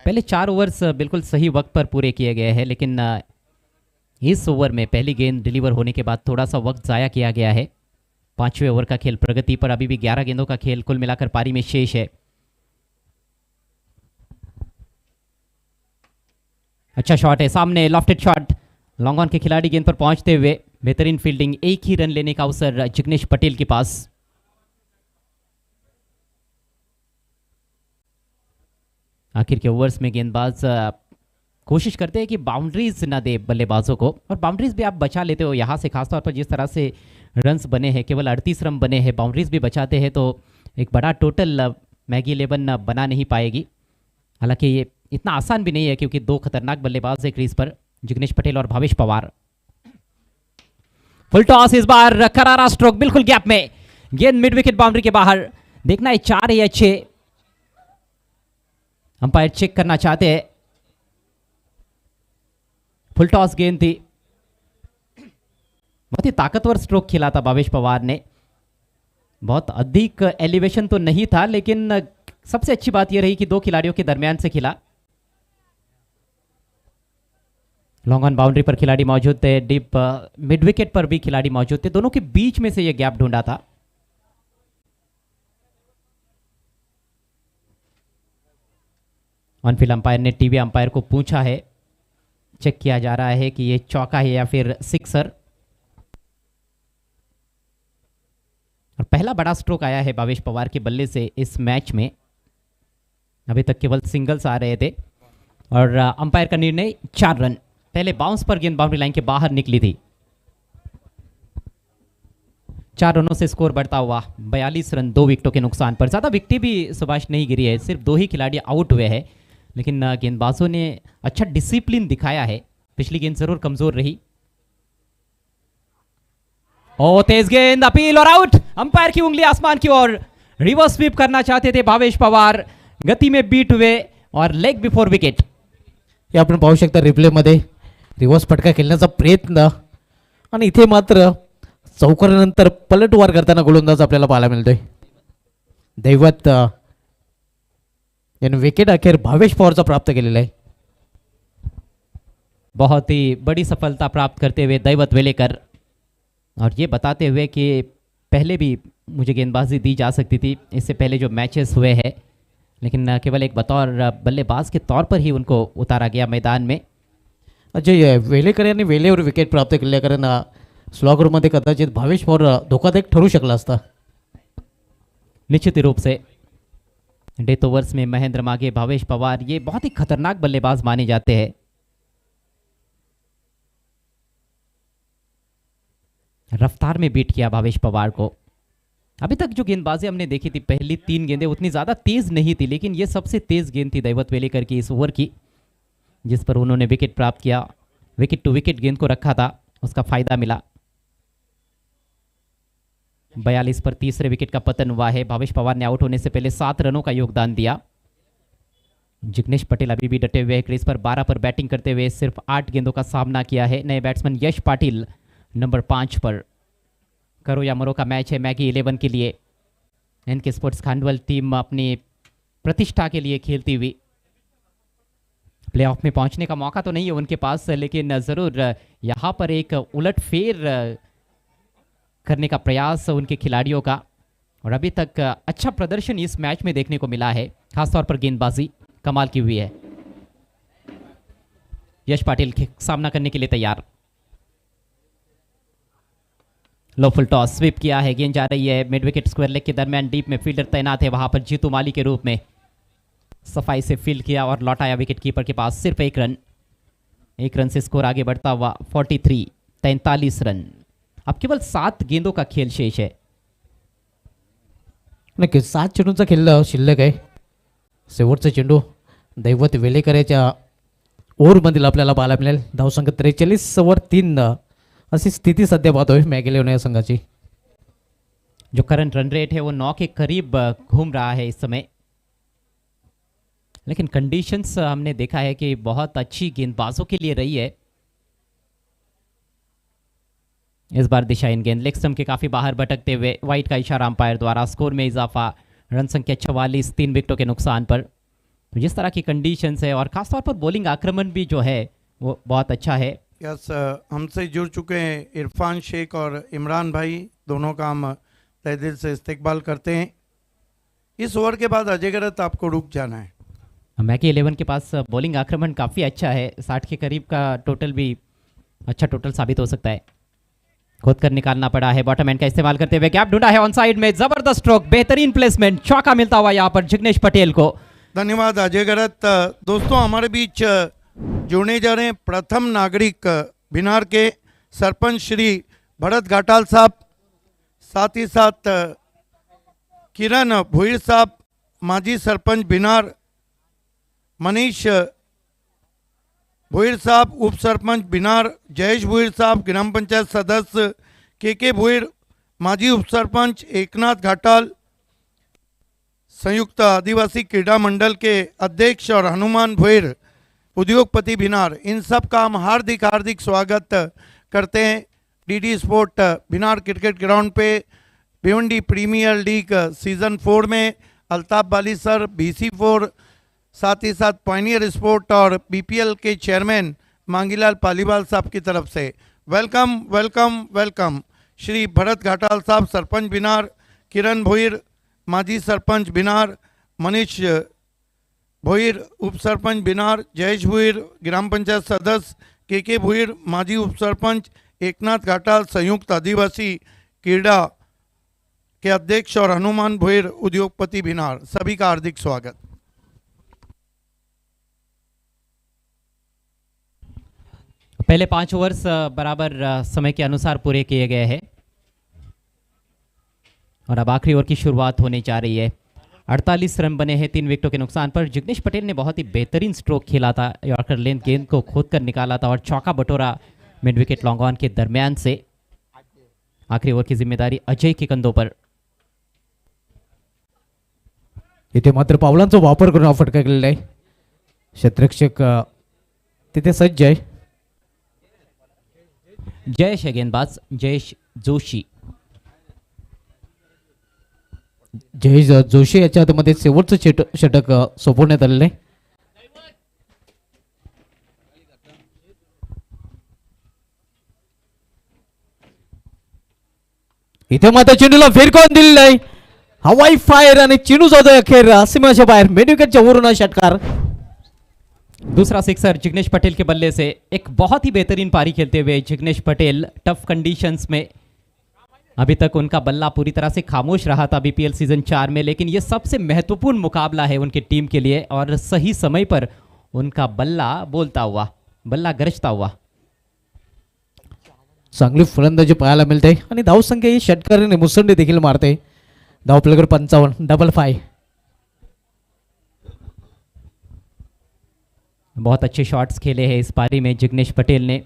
[SPEAKER 1] पहले 4 ओवर्स बिल्कुल सही वक्त पर पूरे किए गए हैं, लेकिन इस ओवर में पहली गेंद डिलीवर होने के बाद थोड़ा सा वक्त ज़ाया किया गया है। 5वें ओवर का खेल प्रगति पर, अभी भी 11 गेंदों का खेल कुल मिलाकर पारी में शेष है। अच्छा शॉट है, सामने लॉफ्टेड शॉट, लॉन्ग ऑन के खिलाड़ी गेंद पर पहुंचते हुए बेहतरीन फील्डिंग, एक ही रन लेने का अवसर जिग्नेश पटेल के पास। आखिर के ओवर्स में गेंदबाज कोशिश करते हैं कि बाउंड्रीज ना दे बल्लेबाजों को, और बाउंड्रीज भी आप बचा लेते हो यहाँ से। खासतौर पर जिस तरह से रन्स बने हैं, केवल 38 रन बने हैं, बाउंड्रीज भी बचाते हैं तो एक बड़ा टोटल मैगी 11 बना नहीं पाएगी। हालांकि ये इतना आसान भी नहीं है क्योंकि 2 खतरनाक बल्लेबाज है क्रीज पर, जिग्नेश पटेल और भावेश पवार। फुल टॉस, इस बार करारा स्ट्रोक, बिल्कुल गैप में गेंद मिड विकेट बाउंड्री के बाहर। देखना है 4 या 6, अंपायर चेक करना चाहते हैं। फुल टॉस गेंद थी, बहुत ही ताकतवर स्ट्रोक खेला था भावेश पवार ने। बहुत अधिक एलिवेशन तो नहीं था, लेकिन सबसे अच्छी बात यह रही कि 2 खिलाड़ियों के दरमियान से खिला। लॉन्ग ऑन बाउंड्री पर खिलाड़ी मौजूद थे, डीप मिड विकेट पर भी खिलाड़ी मौजूद थे, दोनों के बीच में से यह गैप ढूंढा था। ऑन फील्ड अंपायर ने टीवी अंपायर को पूछा है, चेक किया जा रहा है कि ये चौका है या फिर सिक्सर। और पहला बड़ा स्ट्रोक आया है भावेश पवार के बल्ले से इस मैच में। अभी तक केवल सिंगल्स आ रहे थे और अंपायर का निर्णय 4 रन। पहले बाउंस पर गेंद बाउंड्री लाइन के बाहर निकली थी। 4 रनों से स्कोर बढ़ता हुआ 42 रन 2 विकेटों के नुकसान पर। ज़्यादा विकेटें भी सुभाष नहीं गिरी है, सिर्फ 2 ही खिलाड़ी आउट हुए हैं, लेकिन गेंदबाजों ने अच्छा डिसिप्लिन दिखाया है। पिछली गेंद जरूर कमजोर रही। ओ तेज गेंद, अपील और आउट। अंपायर की उंगली आसमान की ओर, रिवर्स स्वीप करना चाहते थे भावेश पवार, गति में बीट हुए और लेग बिफोर विकेट।
[SPEAKER 3] हे आपण पाहू शकता रिप्लेमध्ये, रिवर्स फटका खेळण्याचा प्रयत्न आणि इथे मात्र चौकारानंतर पलटवार करताना गोलंदाज आपल्याला पाहायला मिळतोय। दैवत याने विकेट अखेर भावेश पवारचा प्राप्त केलेला आहे।
[SPEAKER 1] बहुत ही बड़ी सफलता प्राप्त करते हुए दैवत वेलेकर, और ये बताते हुए कि पहले भी मुझे गेंदबाजी दी जा सकती थी इससे पहले जो मैचेस हुए हैं, लेकिन केवल एक बतौर बल्लेबाज के तौर पर ही उनको उतारा गया मैदान में।
[SPEAKER 3] अजय वेलेकर यांनी वेळेवर विकेट प्राप्त केल्या, कारण स्लॉ ग्रुपमध्ये कदाचित भावेश पवार धोकादायक ठरू शकला असता.
[SPEAKER 1] निश्चित रूप से डेथ ओवर्स में महेंद्र मागे, भावेश पवार ये बहुत ही खतरनाक बल्लेबाज माने जाते हैं। रफ्तार में बीट किया भावेश पवार को। अभी तक जो गेंदबाजी हमने देखी थी, पहली 3 गेंदें उतनी ज़्यादा तेज नहीं थी, लेकिन ये सबसे तेज गेंद थी दैवत वेलेकर की इस ओवर की, जिस पर उन्होंने विकेट प्राप्त किया। विकेट टू विकेट गेंद को रखा था, उसका फायदा मिला। 42 पर तीसरे विकेट का पतन हुआ है। भावेश पवार ने आउट होने से पहले 7 रनों का योगदान दिया। जिग्नेश पटेल अभी भी डटे हुए हैं क्रीज पर। 12 पर बैटिंग करते हुए सिर्फ 8 गेंदों का सामना किया है। नए बैट्समैन यश पाटिल नंबर 5 पर। करो या मरो का मैच है मैगी 11 के लिए। एनके स्पोर्ट्स खांडवल टीम अपनी प्रतिष्ठा के लिए खेलती हुई। प्लेऑफ में पहुंचने का मौका तो नहीं है उनके पास, लेकिन ज़रूर यहाँ पर एक उलटफेर करने का प्रयास उनके खिलाड़ियों का, और अभी तक अच्छा प्रदर्शन इस मैच में देखने को मिला है। खासतौर पर गेंदबाजी कमाल की हुई है। यश पाटिल सामना करने के लिए तैयार। लो फुल टॉस स्वीप किया है, गेंद जा रही है मिड विकेट स्क्वायर लेग के दरमियान। डीप में फील्डर तैनात है, वहां पर जीतू माली के रूप में सफाई से फील्ड किया और लौटाया विकेट कीपर के पास। सिर्फ 1 रन, 1 रन से स्कोर आगे बढ़ता हुआ 43 रन। अब केवल 7 गेंदों का खेल शेष है।
[SPEAKER 3] नक्कीच 7 चेंडूंचा खेळ शिल्लक आहे. शेवटचा चेंडू दैवत वेलेकर याच्या ओव्हरमधील आपल्याला पाहायला मिळेल. धावसंख्या 43/3 अशी स्थिती सध्या पाहतोय मॅगेलियन या संघाची.
[SPEAKER 1] जो करंट रन रेट है वो 9 के करीब घूम रहा है इस समय, लेकिन कंडीशंस हमने देखा है कि बहुत अच्छी गेंदबाजों के लिए रही है। इस बार दिशाहीन गेंद लेग स्टंप के काफी बाहर भटकते हुए वाइट का इशारा अंपायर द्वारा। स्कोर में इजाफा, रन संख्या 44, 3 विकेटों के नुकसान पर। जिस तरह की कंडीशंस है और खासतौर पर बॉलिंग आक्रमण भी जो है वो बहुत अच्छा है।
[SPEAKER 2] यस, हमसे जुड़ चुके हैं इरफान शेख और इमरान भाई, दोनों का हम तहे दिल से इस्तकबाल करते हैं। इस ओवर के बाद अजय गरत आपको रुक जाना है।
[SPEAKER 1] मैकी 11 के पास बॉलिंग आक्रमण काफ़ी अच्छा है, 60 के करीब का टोटल भी अच्छा टोटल साबित हो सकता है। खुद कर निकालना पड़ा है, बॉटम एंड का इस्तेमाल करते हुए गैप ढूंढा है ऑन साइड में। जबरदस्त स्ट्रोक, बेहतरीन प्लेसमेंट, चौका मिलता हुआ यहाँ पर जिग्नेश पटेल को।
[SPEAKER 2] धन्यवाद अजय गरत। दोस्तों, हमारे बीच जुड़ने जा रहे हैं प्रथम नागरिक भिनार के सरपंच श्री भरत घाटाल साहब, साथ ही साथ किरण भुईर साहब, माजी सरपंच भिनार मनीष भुईर साहब, उप सरपंच भिनार जयेश भुईर साहब, ग्राम पंचायत सदस्य के भुईर, माजी उप सरपंच एकनाथ घाटाल, संयुक्त आदिवासी क्रीड़ा मंडल के अध्यक्ष और हनुमान भुईर, उद्योगपति भिनार, इन सब का हम हार्दिक हार्दिक स्वागत करते हैं DD sport Bhinar cricket ground पे। भिवंडी प्रीमियर लीग सीज़न 4 में अल्ताफ बाली सर, BC4, साथ ही साथ पॉइनियर स्पोर्ट और BPL के चेयरमैन मांगीलाल पालीवाल साहब की तरफ से welcome welcome welcome. Shri Bharat Ghatal साहब सरपंच भिनार, किरण भुईर माजी सरपंच भिनार, मनीष भुईर उप सरपंच भिनार, जयेश भुईर ग्राम पंचायत सदस्य, के भुईर माजी उप सरपंच, एकनाथ घाटाल संयुक्त आदिवासी क्रीड़ा के अध्यक्ष और हनुमान भुईर उद्योगपति भिनार, सभी का हार्दिक स्वागत।
[SPEAKER 1] पहले 5 ओवर्स बराबर समय के अनुसार पूरे किए गए हैं और अब आखिरी ओवर की शुरुआत होने जा रही है। 48 रन बने हैं 3 विकेटों के नुकसान पर। जिग्नेश पटेल ने बहुत ही बेहतरीन स्ट्रोक खेला था, यॉर्कर लेंथ गेंद को खोद कर निकाला था और चौका बटोरा मिड विकेट लॉन्ग ऑन के दरमियान से। आखिरी ओवर की जिम्मेदारी अजय के कंधों पर।
[SPEAKER 3] इथे मात्र पावलांचा वापर करून हा फटका केलेला आहे. क्षेत्ररक्षक तिथे सज्ज आहे.
[SPEAKER 1] जयेश है गेंदबाज, जयेश जोशी।
[SPEAKER 3] जयेश जोशी याच्या हातामध्ये शेवटचं षटक सोपवण्यात आलेलं आहे. इथे मात्र चेंडूला फिरकवून दिलेलं आहे. हवाई फायर आणि चेंडू जातोय अखेर सीमाच्या बाहेर. मिड विकेटच्या वरून हा षटकार.
[SPEAKER 1] दूसरा सिक्सर जिग्नेश पटेल के बल्ले से. एक बहुत ही बेहतरीन पारी खेलते हुए जिग्नेश पटेल टफ कंडीशंस में अभी तक उनका बल्ला पूरी तरह से खामोश रहा था बीपीएल सीजन 4 में, लेकिन ये सबसे महत्वपूर्ण मुकाबला है उनकी टीम के लिए और सही समय पर उनका बल्ला बोलता हुआ, बल्ला गरजता हुआ.
[SPEAKER 3] चांगली फलंदाजी पाहायला मिळते आणि धावसंख्या ही षटकाराने मुसंडी देखील मारते. धाव प्लेगर 55, डबल 5.
[SPEAKER 1] बहुत अच्छे शॉट्स खेले हैं इस पारी में जिग्नेश पटेल ने.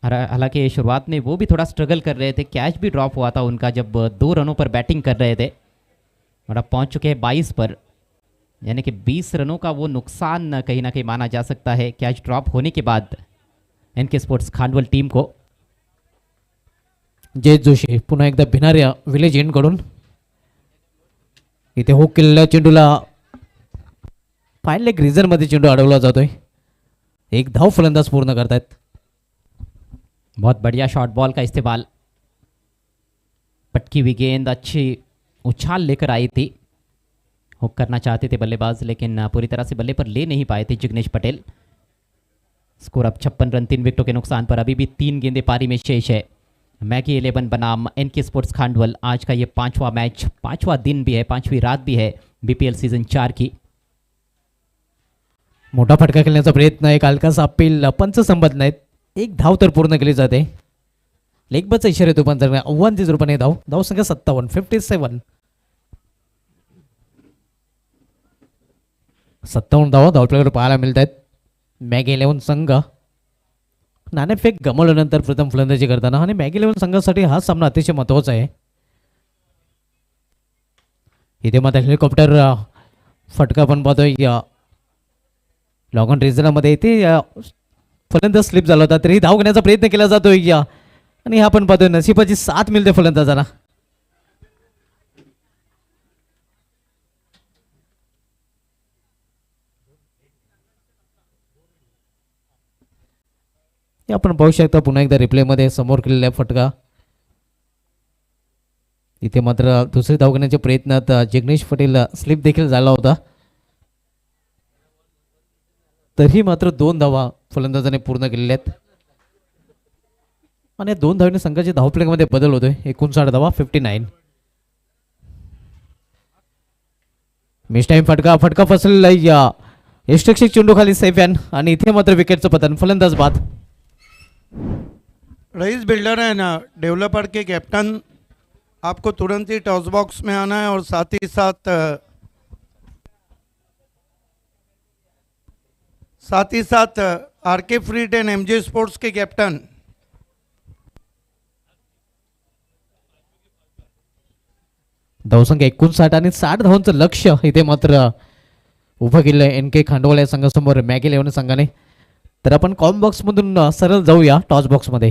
[SPEAKER 1] हालांकि शुरुआत में वो भी थोड़ा स्ट्रगल कर रहे थे, कैच भी ड्रॉप हुआ था उनका जब 2 रनों पर बैटिंग कर रहे थे, और अब पहुंच चुके हैं 22 पर, यानी कि 20 रनों का वो नुकसान कहीं ना कहीं माना जा सकता है कैच ड्रॉप होने के बाद एनके स्पोर्ट्स खांडवल टीम को.
[SPEAKER 3] जयेश जोशी पुन्हा एकदा भिनाऱ्या विलेज एंड कडून इथे हुक केलेल्या चेंडूला फाईन लेग रिझन मध्ये चेंडू अडवला जातोय. एक धाव फलंदाज पूर्ण करतायत.
[SPEAKER 1] बहुत बढ़िया शॉर्ट बॉल का इस्तेमाल. पटकी हुई गेंद अच्छी उछाल लेकर आई थी. हुक करना चाहते थे बल्लेबाज, लेकिन पूरी तरह से बल्ले पर ले नहीं पाए थे जिग्नेश पटेल. स्कोर अब 56 रन 3 विकेटों के नुकसान पर. अभी भी 3 गेंदें पारी में शेष है. मैगी 11 बनाम एनके स्पोर्ट्स खांडवल. आज का ये 5वां मैच, 5वां दिन भी है, 5वीं रात भी है बीपीएल सीजन 4 की.
[SPEAKER 3] मोठा फटका खेळण्याचा प्रयत्न एक हलकासा अपील पंच संबंध नाहीत. एक धाव तर पूर्ण केली जाते. लेगबाचा इशारा येतो पण आव्हानची रूपाने धाव. धाव संख्या 57, 57. 57 धावा धाव प्लेयर पाहायला मिळत आहेत. मॅगी 11 संघ नाणेफेक गमावल्यानंतर प्रथम फलंदाजी करताना आणि मॅगी 11 संघासाठी हा सामना अतिशय महत्त्वाचा आहे. इथे मात्र हेलिकॉप्टर फटका पण पाहतोय. लॉग ऑन रिझनमध्ये इथे फलंदाज स्लिप झाला होता, तरी धाव घेण्याचा प्रयत्न केला जातोय आणि हा पण पाहतोय नशिबाची साथ मिळते फलंदाजांना. आपण पाहू शकता पुन्हा एकदा रिप्लेमध्ये समोर केलेला फटका. इथे मात्र दुसरी धाव घेण्याच्या प्रयत्नात जिग्नेश पटेल स्लिप देखील झाला होता, तरी मात्र 2 धावा फलंदाजाने पूर्ण केलेल्या आहेत आणि 2 धावांनी संघाच्या धावफलकामध्ये बदल होतोय. 59 धावा 59. मिस टाइम फटका फसलेला यष्टक्षक चेंडू खाली सेफ्यान आणि इथे मात्र विकेटचं पतन. फलंदाज बाद.
[SPEAKER 2] रईस बिल्डर एंड डेवलपर के कैप्टन, आपको तुरंत ही टॉस बॉक्स में आना है और साथ ही साथ R K free hit and MJ sports के कैप्टन
[SPEAKER 3] धावसंख्या 59 आणि 60 धावांचं लक्ष्य इथे मात्र उभं केलं आहे एनके खांडवल या संघासमोर मॅगी 11 संघाने. तर आपण कॉम बॉक्स मधून सरळ जाऊया टॉस बॉक्स मध्ये.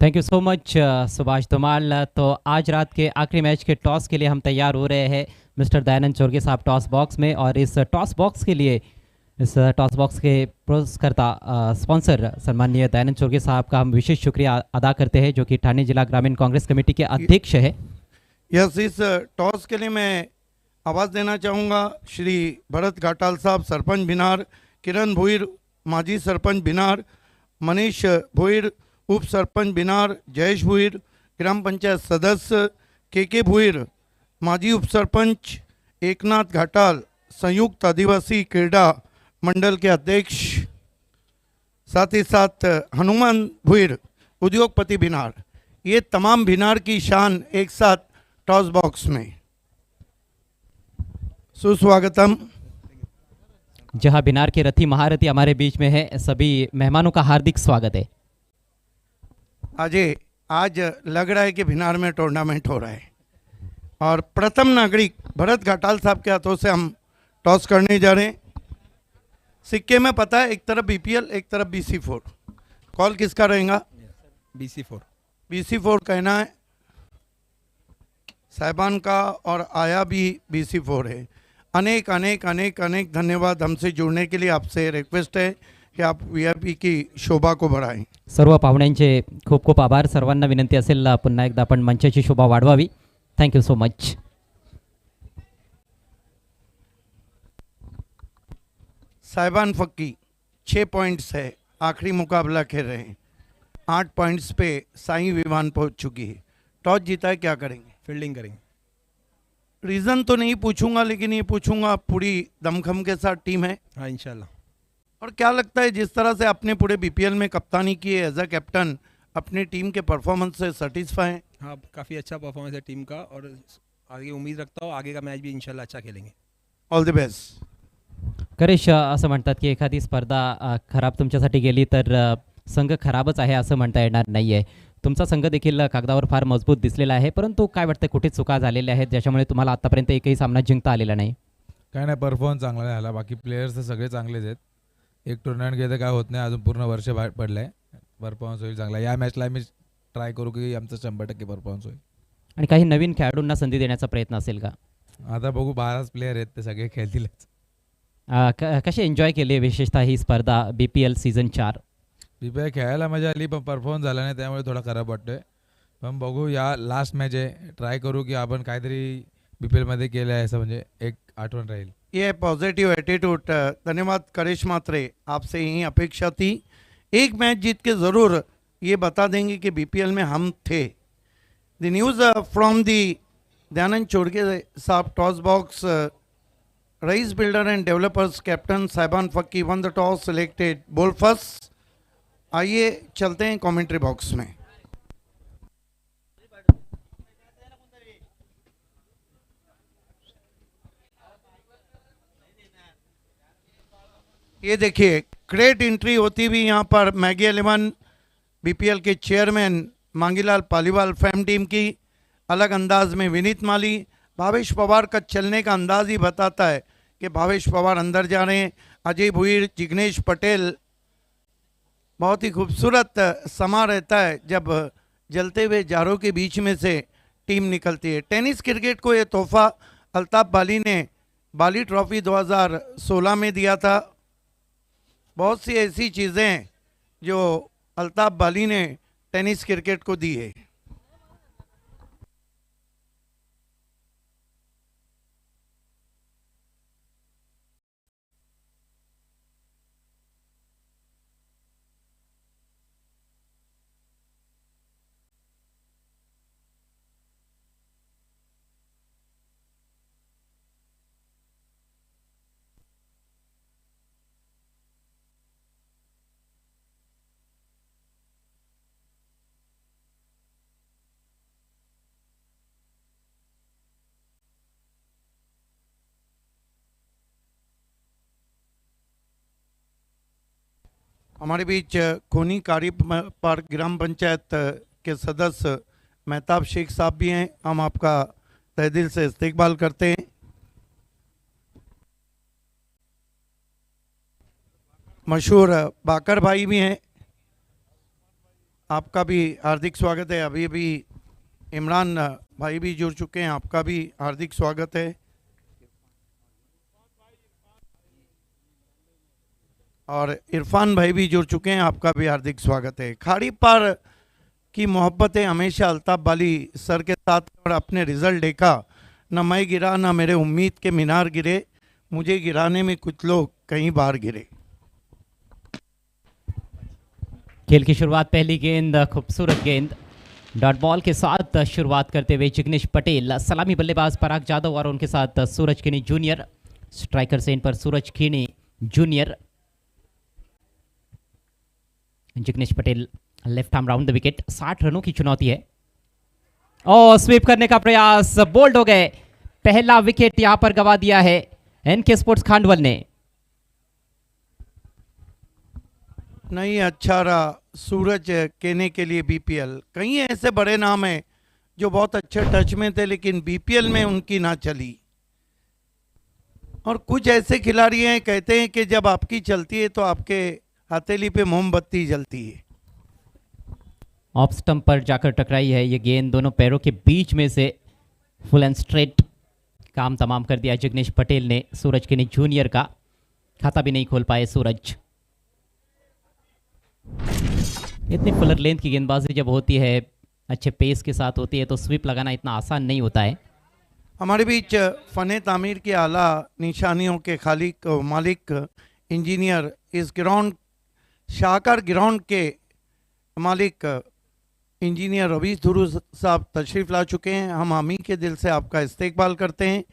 [SPEAKER 1] Thank you so much Subhash Dhumal. तो आज रात के आखिरी मैच के टॉस के लिए हम तैयार हो रहे हैं मिस्टर दयानंद चोरगे साहब टॉस बॉक्स में, और इस टॉस बॉक्स के लिए, इस टॉस बॉक्स के पुरस्कर्ता स्पॉन्सर सम्माननीय दयानंद चोरगे साहब का हम विशेष शुक्रिया अदा करते हैं, जो कि ठाणे जिला ग्रामीण कांग्रेस कमेटी के अध्यक्ष है.
[SPEAKER 2] यस, इस टॉस के लिए मैं आवाज़ देना चाहूँगा श्री भरत घाटाल साहब सरपंच भिनार, किरण भोईर माजी सरपंच भिनार, मनीष भोईर उप सरपंच भिनार, जयेश भोईर ग्राम पंचायत सदस्य, के भोईर माजी उप सरपंच, एकनाथ घाटाल संयुक्त आदिवासी क्रीड़ा मंडल के अध्यक्ष, साथ ही साथ हनुमान भोईर उद्योगपति भिनार. ये तमाम भिनार की शान एक साथ टॉस बॉक्स में. सुस्वागतम.
[SPEAKER 1] जहां बिनार के रथी महारथी हमारे बीच में है, सभी मेहमानों का हार्दिक स्वागत है.
[SPEAKER 2] आज लग रहा है कि भिनार में टूर्नामेंट हो रहा है और प्रथम नागरिक भरत घाटाल साहब के हाथों से हम टॉस करने जा रहे हैं. सिक्के में पता है, एक तरफ बीपीएल एक तरफ BC4. कॉल किसका रहेगा? BC4 कहना है साहिबान का, और आया भी BC4 है. अनेक अनेक अनेक अनेक धन्यवाद हमसे जुड़ने के लिए. आपसे रिक्वेस्ट है कि आप वीआईपी की शोभा को बढ़ाएं।
[SPEAKER 1] सर्व पाहुण्यांचे खूप खूप आभार. सर्वांना विनंती असेल पुन्हा एकदा आपण मंचाची शोभा वाढवावी. Thank you so much.
[SPEAKER 2] Sahiban Fakki 6 points है, आखिरी मुकाबला खेल रहे हैं. 8 पॉइंट्स पे साई विमान पहुंच चुकी है. टॉस जीता है, क्या करेंगे?
[SPEAKER 5] फील्डिंग करेंगे.
[SPEAKER 2] रीज़न तो नहीं पूछूंगा, लेकिन ये पूछूंगा पूरी दमखम के साथ टीम है.
[SPEAKER 5] हाँ इंशाल्लाह.
[SPEAKER 2] और क्या लगता है जिस तरह से आपने पूरे बीपीएल में कप्तानी की है एज अ कैप्टन, अपनी टीम के परफॉर्मेंस से सेटिस्फाई हैं?
[SPEAKER 5] हाँ काफ़ी अच्छा परफॉर्मेंस है टीम का और आगे उम्मीद रखता हूँ आगे का मैच भी इंशाल्लाह अच्छा खेलेंगे.
[SPEAKER 2] All the best.
[SPEAKER 1] करेश असं म्हणतात की एखादी स्पर्धा खराब तुमच्यासाठी गेली तर संघ खराबच आहे असं म्हणता येणार नाही आहे. तुमचा संघ देखील कागदावर फार मजबूत दिसलेला आहे, परंतु काय वाटतं कुठे चुका झालेल्या आहेत ज्याच्यामुळे तुम्हाला आतापर्यंत एकही सामना जिंकता आलेला नाही?
[SPEAKER 6] काय नाही, परफॉर्मन्स चांगला नाही झाला. बाकी प्लेयर्स तर सगळे चांगलेच आहेत. एक टुर्नामेंट घेतं काय होत नाही, अजून पूर्ण वर्ष बाहेर पडलं आहे. परफॉर्मन्स होईल चांगला. या मॅचला मी ट्राय करू की आमचं 100% परफॉर्मन्स होईल.
[SPEAKER 1] आणि काही नवीन खेळाडूंना संधी देण्याचा प्रयत्न असेल का?
[SPEAKER 6] आता बघू, 12 प्लेयर आहेत, ते सगळे खेळतीलच.
[SPEAKER 1] कसे एन्जॉय केले विशेषतः ही स्पर्धा BPL सीझन 4?
[SPEAKER 6] बीपीएल खेळायला मजा आली, पण परफॉर्मन्स झाला नाही, त्यामुळे थोडा खराब वाटतोय. पण बघू, या लास्ट मॅच आहे, ट्राय करू की आपण काहीतरी बीपीएलमध्ये केलं आहे असं म्हणजे एक आठवण राहील.
[SPEAKER 2] ये पॉजिटिव एटीट्यूड. धन्यवाद करिश मात्रे, आपसे यही अपेक्षा थी. एक मैच जीत के ज़रूर ये बता देंगे कि बीपीएल में हम थे. The news from the Dayanand Chodke साहब, toss box. Rais builder and developers captain Sahiban Fakki won the toss, selected ball first. आइए चलते हैं कमेंट्री बॉक्स में. ये देखिए, ग्रेट एंट्री होती हुई यहाँ पर मैगी 11 बीपीएल के chairman Mangilal Paliwal fam team की. अलग अंदाज में विनीत माली. भावेश पवार का चलने का अंदाज ही बताता है कि भावेश पवार अंदर जा रहे हैं. अजय भुईर, जिग्नेश पटेल. बहुत ही खूबसूरत समा रहता है जब जलते हुए जारों के बीच में से टीम निकलती है. टेनिस क्रिकेट को ये तोहफा अल्ताफ बाली ने बाली ट्रॉफी 2016 में दिया था. बहुत सी ऐसी चीज़ें हैं जो अल्ताफ बाली ने टेनिस क्रिकेट को दी है. हमारे बीच खूनी कारी पार्क ग्राम पंचायत के सदस्य मेहताब शेख साहब भी हैं. हम आपका तहे दिल से इस्तकबाल करते हैं. मशहूर बाकर भाई भी हैं, आपका भी हार्दिक स्वागत है. अभी अभी इमरान भाई भी जुड़ चुके हैं, आपका भी हार्दिक स्वागत है. और इरफान भाई भी जुड़ चुके हैं, आपका भी हार्दिक स्वागत है. खाड़ी पार की मोहब्बतें हमेशा अल्ताफ बाली सर के साथ. और अपने रिजल्ट देखा, न मैं गिरा न मेरे उम्मीद के मीनार गिरे, मुझे गिराने में कुछ लोग कई बार गिरे.
[SPEAKER 1] खेल की शुरुआत, पहली गेंद, खूबसूरत गेंद डॉट बॉल के साथ शुरुआत करते हुए जिग्नेश पटेल. सलामी बल्लेबाज पराग जाधव और उनके साथ सूरज खीनी जूनियर. स्ट्राइकर सेन पर Suraj Khini junior. Jignesh Patel left arm round the wicket. 60 रनों की चुनौती है और स्वीप करने का प्रयास, बोल्ड हो गए. पहला विकेट यहां पर गवा दिया है एनके स्पोर्ट्स खांडवल ने.
[SPEAKER 2] नहीं अच्छा रहा सूरज कहने के लिए. बीपीएल कई ऐसे बड़े नाम हैं जो बहुत अच्छे टच में थे, लेकिन बीपीएल में उनकी ना चली. और कुछ ऐसे खिलाड़ी हैं, कहते हैं कि जब आपकी चलती है तो आपके हथेली पे मोमबत्ती जलती है.
[SPEAKER 1] ऑफ स्टंप पर जाकर टकराई है ये गेंद, दोनों पैरों के बीच में से फुल एंड स्ट्रेट. काम तमाम कर दिया जिग्नेश पटेल ने. सूरज खीनी जूनियर का खाता भी नहीं खोल पाए सूरज. इतनी फुलर लेंथ की गेंदबाजी जब होती है, अच्छे पेस के साथ होती है, तो स्वीप लगाना इतना आसान नहीं होता है।
[SPEAKER 2] हमारे बीच फ़न तामीर के आला निशानियों के खालिक मालिक इंजीनियर, इस ग्राउंड शाहकार ग्राउंड के मालिक इंजीनियर रवीश धुरू साहब तशरीफ़ ला चुके हैं। हम हामी के दिल से आपका इस्तकबाल करते हैं।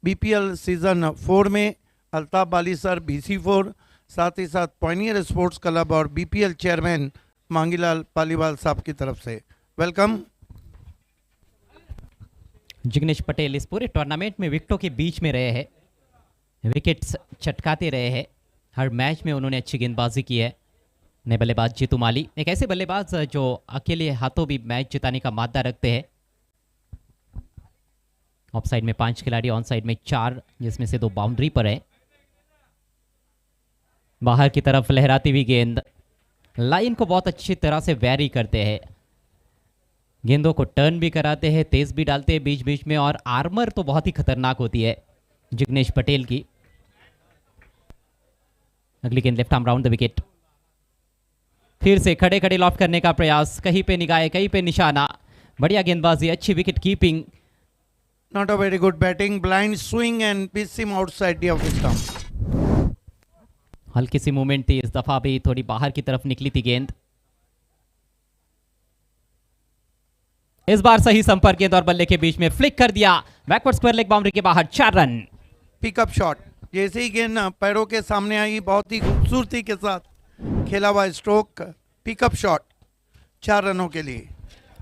[SPEAKER 2] बीपीएल सीज़न 4 में अल्ताफ़ बाली सर BC4, साथ ही साथ पॉइनियर स्पोर्ट्स क्लब और बीपीएल चेयरमैन मांगीलाल पालीवाल साहब की तरफ से वेलकम।
[SPEAKER 1] जिग्नेश पटेल इस पूरे टूर्नामेंट में विकेटों के बीच में रहे हैं, विकेट्स चटकाते रहे हैं, हर मैच में उन्होंने अच्छी गेंदबाजी की है। नए बल्लेबाज जीतू माली एक ऐसे बल्लेबाज जो अकेले हाथों भी मैच जिताने का मादा रखते हैं। ऑफ साइड में 5 खिलाड़ी, ऑन साइड में 4, जिसमें से 2 बाउंड्री पर है। बाहर की तरफ लहराती हुई गेंद, लाइन को बहुत अच्छी तरह से वैरी करते हैं, गेंदों को टर्न भी कराते हैं, तेज भी डालते हैं बीच बीच में, और आर्मर तो बहुत ही खतरनाक होती है जिग्नेश पटेल की। अगली गेंद left arm round the wicket, फिर से खड़े खड़े लॉफ्ट करने का प्रयास, कहीं पे निगाह कहीं पे निशाना, बढ़िया गेंदबाजी, अच्छी wicket keeping.
[SPEAKER 2] Not a very good batting, blind swing and pitch him outside the off stump.
[SPEAKER 1] हल्की सी मूवमेंट थी, इस दफा भी थोड़ी बाहर की तरफ निकली थी गेंद। इस बार सही संपर्क, गेंद और बल्ले के बीच में फ्लिक कर दिया, बैकवर्ड स्क्वायर लेग बाउंड्री के बाहर, 4 रन।
[SPEAKER 2] पिकअप शॉट, जैसे ही गेंद पैरों के सामने आई, बहुत ही खूबसूरती के साथ खेला हुआ स्ट्रोक, पिकअप शॉट, 4 रनों के लिए।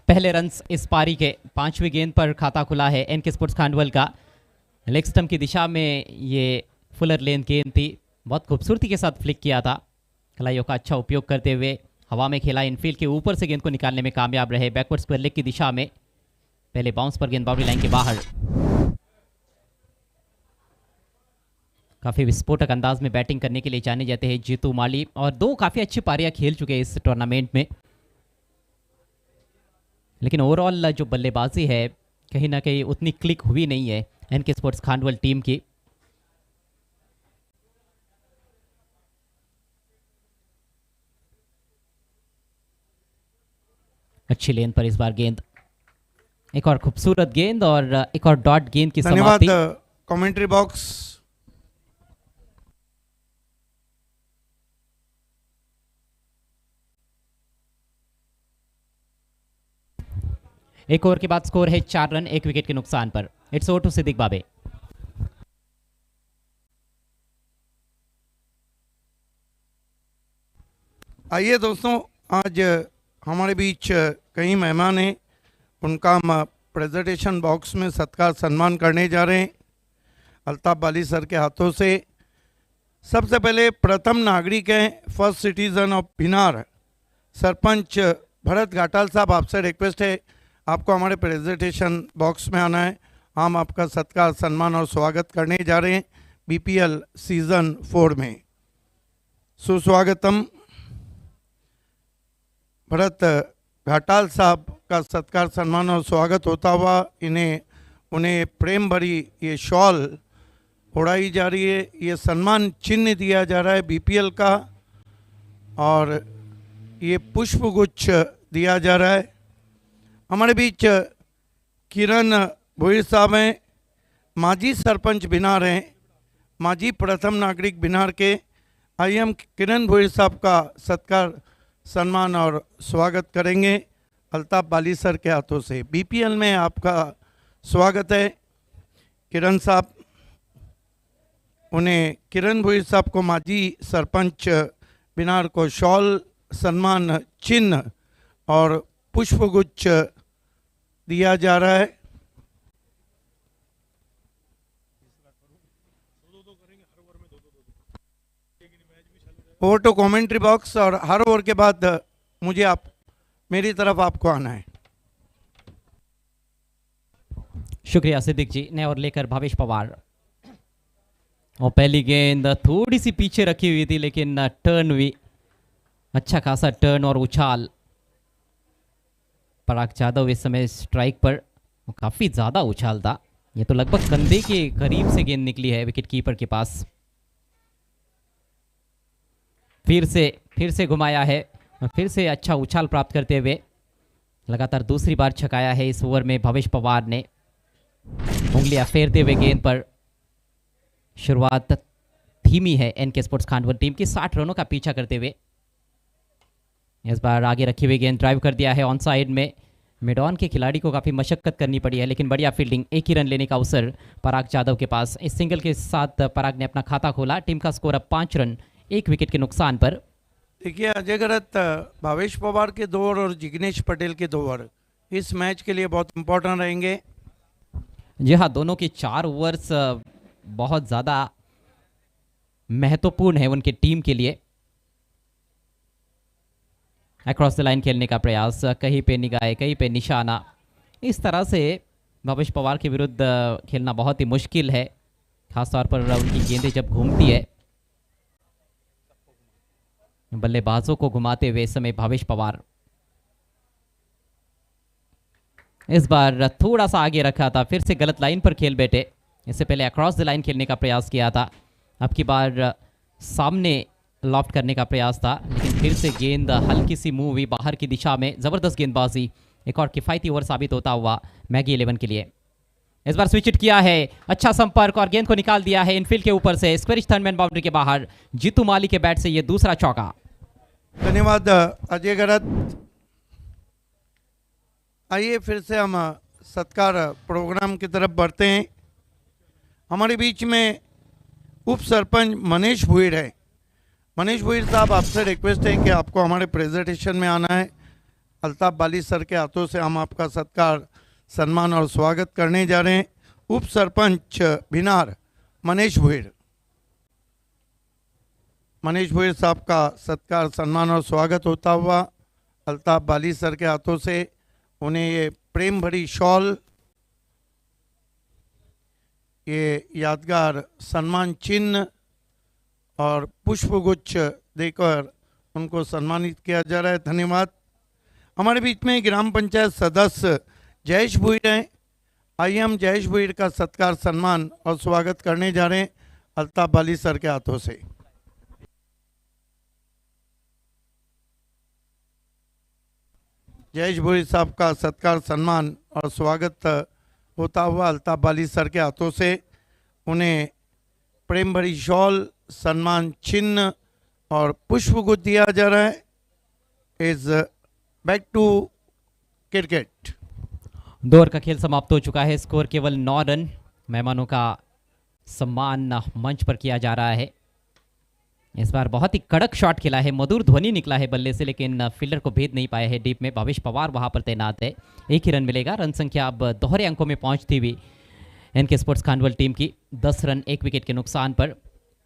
[SPEAKER 1] पहले रन्स इस पारी के 5वीं गेंद पर खाता खुला है एनके स्पोर्ट्स खांडवल का। लेग स्टंप की दिशा में ये फुलर लेंथ गेंद थी, बहुत खूबसूरती के साथ फ्लिक किया था, खिलाड़ियों का अच्छा उपयोग करते हुए हवा में खेला, इनफील्ड के ऊपर से गेंद को निकालने में कामयाब रहे, बैकवर्ड स्क्वायर लेग की दिशा में। पहले बाउंस पर गेंद बाउंड्री लाइन के बाहर। काफ़ी विस्फोटक अंदाज में बैटिंग करने के लिए जाने जाते हैं जीतू माली, और 2 काफ़ी अच्छी पारियां खेल चुके हैं इस टूर्नामेंट में। लेकिन ओवरऑल जो बल्लेबाजी है कहीं ना कहीं उतनी क्लिक हुई नहीं है एनके स्पोर्ट्स खांडवल टीम की। अच्छी लेन पर इस बार गेंद, एक और खूबसूरत गेंद और एक और डॉट गेंद की
[SPEAKER 2] धन्यवाद
[SPEAKER 1] समाप्ति।
[SPEAKER 2] Commentary box.
[SPEAKER 1] एक ओवर के बाद स्कोर है 4 रन 1 विकेट के नुकसान पर। इट्स ओवर टू सिद्दीक बाबे।
[SPEAKER 2] आइए दोस्तों, आज हमारे बीच कई मेहमान हैं, उनका हम प्रेजेंटेशन बॉक्स में सत्कार सम्मान करने जा रहे हैं अल्ताफ़ बाली सर के हाथों से। सबसे पहले प्रथम नागरिक हैं, first citizen of Bhinar, sarpanch Bharat Ghatal साहब, आपसे रिक्वेस्ट है आपको हमारे प्रेजेंटेशन बॉक्स में आना है। हम आपका सत्कार सम्मान और स्वागत करने जा रहे हैं बीपीएल सीज़न 4 में। सुस्वागतम। भरत घाटाल साहब का सत्कार सम्मान और स्वागत होता हुआ उन्हें प्रेम भरी ये शॉल उड़ाई जा रही है, ये सम्मान चिन्ह दिया जा रहा है बीपीएल का, और ये पुष्पगुच्छ दिया जा रहा है। हमारे बीच किरण भोईर साहब हैं, माजी सरपंच भिनार हैं, माजी प्रथम नागरिक भिनार के। आइए हम किरण भोईर साहब का सत्कार सम्मान और स्वागत करेंगे अल्ताफ़ बाली सर के हाथों से। बीपीएल में आपका स्वागत है किरण साहब। उन्हें किरण भोईर साहब को माजी सरपंच भिनार को शॉल, सम्मान चिन्ह और पुष्पगुच्छ दिया जा रहा है। ओवर टू कमेंट्री बॉक्स, और हर ओवर के बाद मेरी तरफ आपको आना है।
[SPEAKER 1] शुक्रिया सिद्दीक जी। नए ओवर लेकर भावेश पवार, और पहली गेंद थोड़ी सी पीछे रखी हुई थी, लेकिन टर्न हुई, अच्छा खासा टर्न और उछाल। पराग जाधव इस समय स्ट्राइक पर, काफी ज्यादा उछाल था, ये तो लगभग कंधे के करीब से गेंद निकली है विकेट कीपर के पास। फिर से घुमाया है, और फिर से अच्छा उछाल प्राप्त करते हुए लगातार दूसरी बार छकाया है इस ओवर में भवेश पवार ने। उंगलियां फेरते हुए गेंद पर शुरुआत धीमी है एनके स्पोर्ट्स खांडवा टीम की 60 रनों का पीछा करते हुए। इस बार आगे रखी हुई गेंद ड्राइव कर दिया है ऑन साइड में। मिड ऑन के खिलाड़ी को काफी मशक्कत करनी पड़ी है, लेकिन बढ़िया फील्डिंग, एक ही रन लेने का अवसर पराग जाधव के पास। इस सिंगल के साथ पराग ने अपना खाता खोला। टीम का स्कोर अब 5 रन 1 विकेट के नुकसान पर।
[SPEAKER 2] देखिए अजय गरत, भावेश पवार के 2 ओवर और जिग्नेश पटेल के 2 ओवर इस मैच के लिए बहुत इंपॉर्टेंट रहेंगे।
[SPEAKER 1] जी हाँ, दोनों के 4 ओवर्स बहुत ज़्यादा महत्वपूर्ण है उनकी टीम के लिए। अक्रॉस द लाइन खेलने का प्रयास, कहीं पे निगाह, कहीं पे निशाना, इस तरह से भवेश पवार के विरुद्ध खेलना बहुत ही मुश्किल है, खासतौर पर उनकी गेंदें जब घूमती है। बल्लेबाजों को घुमाते हुए इस समय भवेश पवार इस बार थोड़ा सा आगे रखा था, फिर से गलत लाइन पर खेल बैठे। इससे पहले अक्रॉस द लाइन खेलने का प्रयास किया था, अब की बार सामने लॉफ्ट करने का प्रयास था, लेकिन फिर से गेंद हल्की सी मूव हुई बाहर की दिशा में। जबरदस्त गेंदबाजी, एक और किफायती ओवर साबित होता हुआ मैगी 11 के लिए। इस बार स्विच हिट किया है, अच्छा संपर्क और गेंद को निकाल दिया है इनफील्ड के ऊपर से, स्क्वेरिश थर्ड मैन बाउंड्री के बाहर। जीतू माली के बैट से ये दूसरा चौका।
[SPEAKER 2] धन्यवाद अजय गरत। आइए फिर से हम सत्कार प्रोग्राम की तरफ बढ़ते हैं। हमारे बीच में उप सरपंच मनीष भुईर है। मनीष भुईर साहब, आपसे रिक्वेस्ट है कि आपको हमारे प्रेजेंटेशन में आना है। अल्ताफ बाली सर के हाथों से हम आपका सत्कार, सम्मान और स्वागत करने जा रहे हैं। उप सरपंच भिनार मनीष भुईर। मनीष भुईर साहब का सत्कार, सम्मान और स्वागत होता हुआ अल्ताफ बाली सर के हाथों से उन्हें ये प्रेम भरी शॉल, ये यादगार सम्मान चिन्ह और पुष्पगुच्छ देकर उनको सम्मानित किया जा रहा है। धन्यवाद। हमारे बीच में ग्राम पंचायत सदस्य जयेश भुईर हैं। आइए हम जयेश भुईर का सत्कार, सम्मान और स्वागत करने जा रहे हैं अल्ताफ बाली सर के हाथों से। जयेश भुईर साहब का सत्कार, सम्मान और स्वागत होता हुआ अल्ताफ बाली सर के हाथों से उन्हें प्रेम भरी शॉल, सम्मान चिन्ह और पुष्पगुच्छ दिया जा रहा है। Is back to cricket.
[SPEAKER 1] 2 over का खेल समाप्त हो चुका है, स्कोर केवल 9 रन। मेहमानों का सम्मान मंच पर किया जा रहा है। इस बार बहुत ही कड़क शॉट खेला है, मधुर ध्वनि निकला है बल्ले से, लेकिन फील्डर को भेद नहीं पाए है डीप में। भवेश पवार वहां पर तैनात है। एक ही रन मिलेगा। रन संख्या अब दोहरे अंकों में पहुंचती हुई एनके स्पोर्ट्स खांडवल टीम की 10 रन 1 विकेट के नुकसान पर।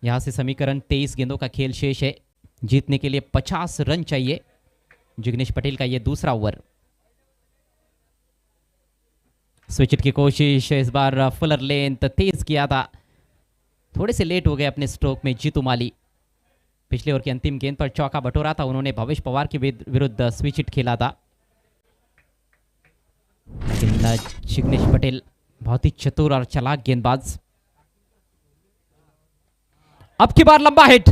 [SPEAKER 1] यहां से समीकरण 23 गेंदों का खेल शेष है। जीतने के लिए 50 रन चाहिए। जिग्नेश पटेल का यह दूसरा ओवर। स्विच की कोशिश, इस बार फुलर लेंथ तेज किया था, थोड़े से लेट हो गए अपने स्ट्रोक में जीतू माली। पिछले ओवर की अंतिम गेंद पर चौका बटोरा था उन्होंने, भवेश पवार के विरुद्ध स्विच हिट खेला था, लेकिन जिग्नेश पटेल बहुत ही चतुर और चालाक गेंदबाज। अब की बार लंबा हिट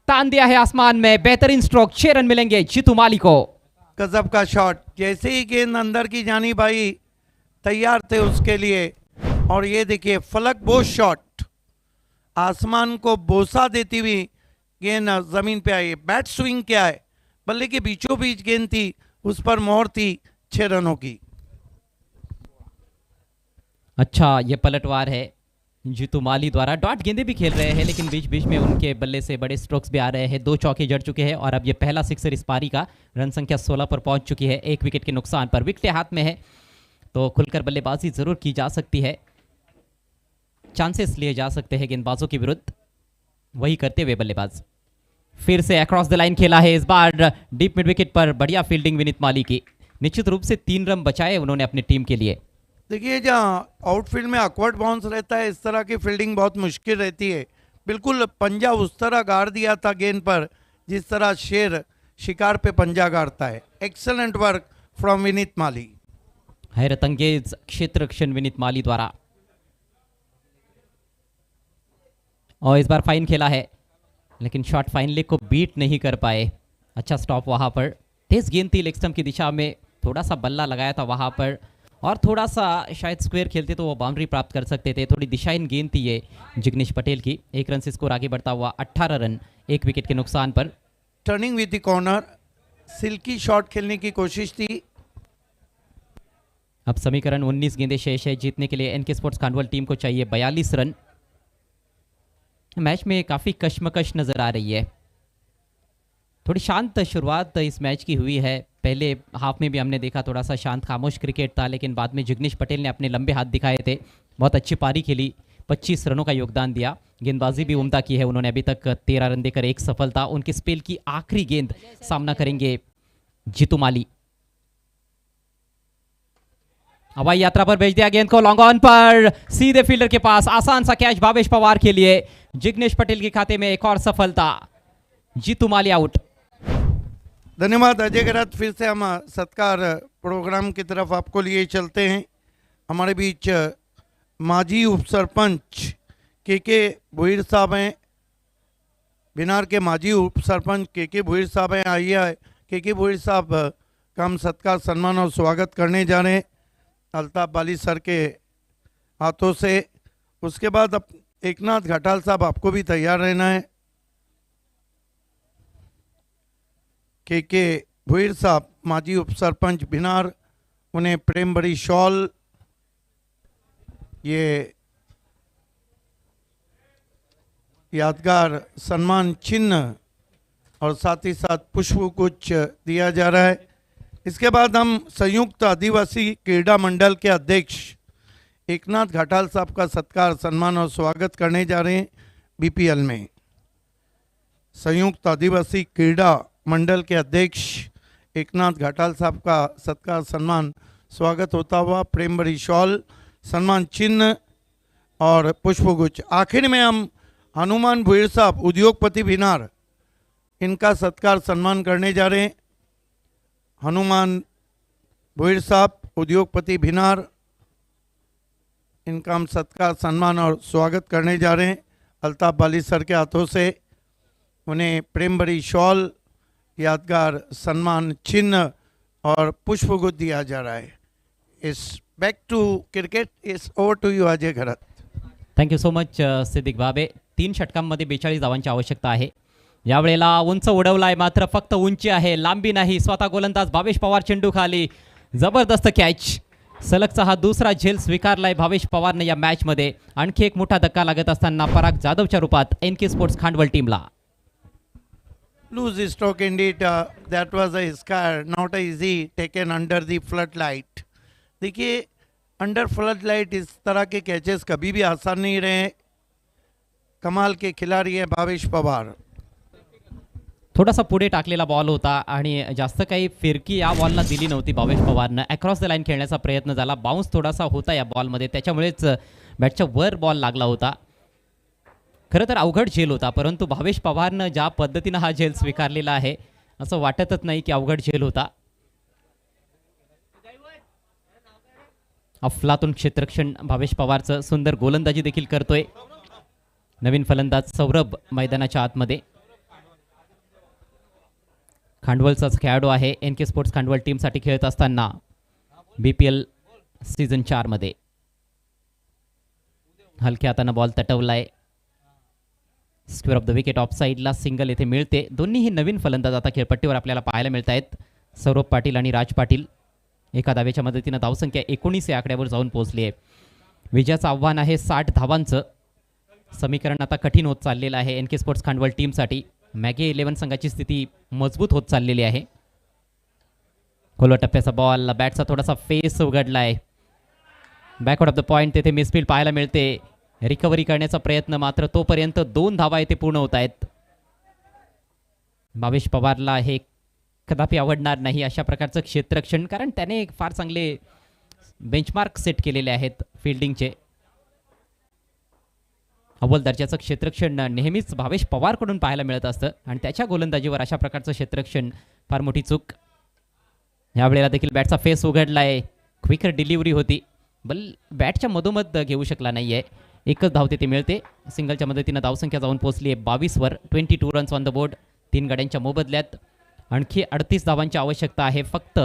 [SPEAKER 1] तान दिया है आसमान में, बेहतरीन स्ट्रोक। 6 रन मिलेंगे जीतू माली को।
[SPEAKER 2] गजब का शॉट, जैसे ही गेंद अंदर की जानी भाई तैयार थे उसके लिए। और ये देखिए फलक बोस शॉट, आसमान को बोसा देती हुई गेंद जमीन पे आई। बैट स्विंग क्या है, बल्ले के बीचों बीच गेंद थी, उस पर मोहर थी 6 रनों की।
[SPEAKER 1] अच्छा, ये पलटवार है जीतू माली द्वारा। डॉट गेंदे भी खेल रहे हैं, लेकिन बीच बीच में उनके बल्ले से बड़े स्ट्रोक्स भी आ रहे हैं। 2 चौके जड़ चुके हैं और अब ये पहला सिक्सर इस पारी का। रन संख्या 16 पर पहुंच चुकी है, 1 विकेट के नुकसान पर। विकेट हाथ में है तो खुलकर बल्लेबाजी जरूर की जा सकती है, चांसेस लिए जा सकते हैं गेंदबाजों के विरुद्ध, वही करते हुए बल्लेबाज। फिर से अक्रॉस द लाइन खेला है, इस बार डीप मिड विकेट पर बढ़िया फील्डिंग विनीत माली की। निश्चित रूप से 3 रन बचाए उन्होंने अपनी टीम के लिए।
[SPEAKER 2] देखिए जहाँ आउटफील्ड में अकवर्ड बाउंस रहता है, इस तरह की फील्डिंग बहुत मुश्किल रहती है। बिल्कुल पंजा उस तरह गाड़ दिया था गेंद पर जिस तरह शेर शिकार पे पंजा गाड़ता है। एक्सेलेंट वर्क फ्रॉम विनीत माली।
[SPEAKER 1] हैरत अंगेज क्षेत्र रक्षण विनीत माली द्वारा। और इस बार फाइन खेला है, लेकिन शॉट फाइन लेग को बीट नहीं कर पाए अच्छा स्टॉप वहाँ पर, तेज गेंद थी लेग स्टंप की दिशा में, थोड़ा सा बल्ला लगाया था वहाँ पर और थोड़ा सा शायद स्क्वायर खेलते तो वो बाउंड्री प्राप्त कर सकते थे। थोड़ी दिशाहीन गेंद थी ये जिग्नेश पटेल की। 1 रन से स्कोर आगे बढ़ता हुआ 18 रन 1 विकेट के नुकसान पर।
[SPEAKER 2] Turning with the corner, silky shot खेलने की कोशिश थी।
[SPEAKER 1] अब समीकरण 19 गेंदें शेष है। जीतने के लिए एनके स्पोर्ट्स खांडवल टीम को चाहिए 42 रन। मैच में काफ़ी कश्मकश नज़र आ रही है। थोड़ी शांत शुरुआत इस मैच की हुई है। पहले हाफ में भी हमने देखा थोड़ा सा शांत खामोश क्रिकेट था, लेकिन बाद में जिग्नेश पटेल ने अपने लंबे हाथ दिखाए थे, बहुत अच्छी पारी खेली, 25 रनों का योगदान दिया, गेंदबाजी भी उम्दा की है उन्होंने। अभी तक 13 रन देकर 1 सफलता। उनके स्पेल की आखिरी गेंद सामना करेंगे जीतू माली। हवाई यात्रा पर भेज दिया गेंद को, लॉन्ग ऑन पर सीधे फील्डर के पास, आसान सा कैच भावेश पवार के लिए। जिग्नेश पटेल के खाते में एक और सफलता, जीतू माली आउट।
[SPEAKER 2] धन्यवाद अजय गरत। फिर से हम सत्कार प्रोग्राम की तरफ आपको लिए चलते हैं। हमारे बीच माजी उप सरपंच के भुईर साहब हैं, बिनार के माजी उप सरपंच के भुईर साहब हैं। आइए के भुईर साहब का हम सत्कार सम्मान और स्वागत करने जा रहे हैं अल्ताफ बाली सर के हाथों से। उसके बाद अब एकनाथ घाटाल साहब आपको भी तैयार रहना है। के भुईर साहब माजी उप सरपंच बिनार, उन्हें प्रेम भरी शॉल, ये यादगार सम्मान चिन्ह और साथ ही साथ पुष्प गुच्छ दिया जा रहा है। इसके बाद हम संयुक्त आदिवासी क्रीड़ा मंडल के अध्यक्ष एकनाथ घाटाल साहब का सत्कार सम्मान और स्वागत करने जा रहे हैं। बीपीएल में संयुक्त आदिवासी क्रीड़ा मंडल के अध्यक्ष एकनाथ घाटाल साहब का सत्कार सम्मान स्वागत होता हुआ, प्रेम भरी शॉल, सम्मान चिन्ह और पुष्पगुच्छ। आखिर में हम हनुमान भुईर साहब उद्योगपति बिनार, इनका सत्कार सम्मान करने जा रहे हैं। हनुमान भुईर साहब उद्योगपति बिनार, इनका हम सत्कार सम्मान और स्वागत करने जा रहे हैं अल्ताफ बाली सर के हाथों से। उन्हें प्रेम भरी शॉल, यादगार सम्मान चिन्ह और पुष्पगुच्छ दिया जा रहा है। इस बैक टू क्रिकेट, इस over to you Ajay Gharat.
[SPEAKER 1] Thank you so much Siddiq Babe. 3 षटकांमध्ये 42 धावांची आवश्यकता आहे। यावेळेला उंच उडवलाय, मात्र फक्त उंची आहे, लांबी नाही। स्वतः गोलंदाज भावेश पवार चेंडू खाली, जबरदस्त कॅच। सलगचा हा दुसरा झेल स्वीकारलाय भावेश पवारने या मॅचमध्ये। आणखी एक मोठा धक्का लागत असताना पराग जाधवच्या रूपात एनके स्पोर्ट्स खांडवल टीमला।
[SPEAKER 2] Lose stroke indeed. That was a scare, not easy taken under the floodlight. देखिए, अंडर फ्लड लाइट इस तरह के कैचेस कभी भी आसान नहीं रहे। कमाल के खिलाड़ी हैं भावेश पवार।
[SPEAKER 1] थोडासा पुढे टाकलेला बॉल होता आणि जास्त काही फिरकी या बॉलला दिली नव्हती भावेश पवारनं। अक्रॉस द लाईन खेळण्याचा प्रयत्न झाला, बाउन्स थोडासा होता या बॉलमध्ये, त्याच्यामुळेच बॅटच्या वर बॉल लागला होता। खरं तर अवघड झेल होता, परंतु भावेश पवारनं ज्या पद्धतीनं हा झेल स्वीकारलेला आहे, असं वाटतच नाही की अवघड झेल होता। अफलातून क्षेत्ररक्षण भावेश पवारचं, सुंदर गोलंदाजी देखील करतोय नवीन फलंदाज सौरभ मैदानाच्या आतमध्ये। खांडवलचाच खेळाडू आहे, एनके स्पोर्ट्स खांडवल टीमसाठी खेळत असताना बीपीएल सीझन 4 मध्ये। हलक्या हातानं बॉल तटवलाय, square off the wicket off साईडला सिंगल येथे मिळते। दोन्हीही नवीन फलंदाज आता खेळपट्टीवर आपल्याला पाहायला मिळत आहेत, सौरभ पाटील आणि राज पाटील। एका धावेच्या मदतीनं धावसंख्या 19 या आकड्यावर जाऊन पोहोचली आहे। विजयाचं आव्हान आहे 60 धावांचं। समीकरण आता कठीण होत चाललेलं आहे एनके स्पोर्ट्स खांडवल टीमसाठी। मॅगे 11 संघाची स्थिती मजबूत होत चाललेली आहे। खोलवा टप्प्याचा बॉल, बॅटचा थोडासा फेस उघडलाय, बॅकवर्ड ऑफ द पॉइंट, तेथे मिसफील्ड पाहायला मिळते। रिकव्हरी करण्याचा प्रयत्न, मात्र तोपर्यंत 2 धावा येथे पूर्ण होत आहेत। भावेश पवारला हे कदापि आवडणार नाही अशा प्रकारचं क्षेत्ररक्षण, कारण त्याने फार चांगले बेंचमार्क सेट केलेले आहेत फिल्डिंगचे। अव्वल दर्जाचं क्षेत्ररक्षण नेहमीच भावेश पवारकडून पाहायला मिळत असतं आणि त्याच्या गोलंदाजीवर अशा प्रकारचं क्षेत्ररक्षण फार मोठी चूक। यावेळेला देखील बॅटचा फेस उघडलाय, क्विकर डिलिव्हरी होती, बॅटच्या मधोमध घेऊ शकला नाहीये। एकच धाव तेथे मिळते। सिंगलच्या मदतीनं धावसंख्या जाऊन पोहोचली आहे 22 वर। 22 रन्स ऑन द बोर्ड, 3 गड्यांच्या मोबदल्यात। आणखी 38 धावांची आवश्यकता आहे. फक्त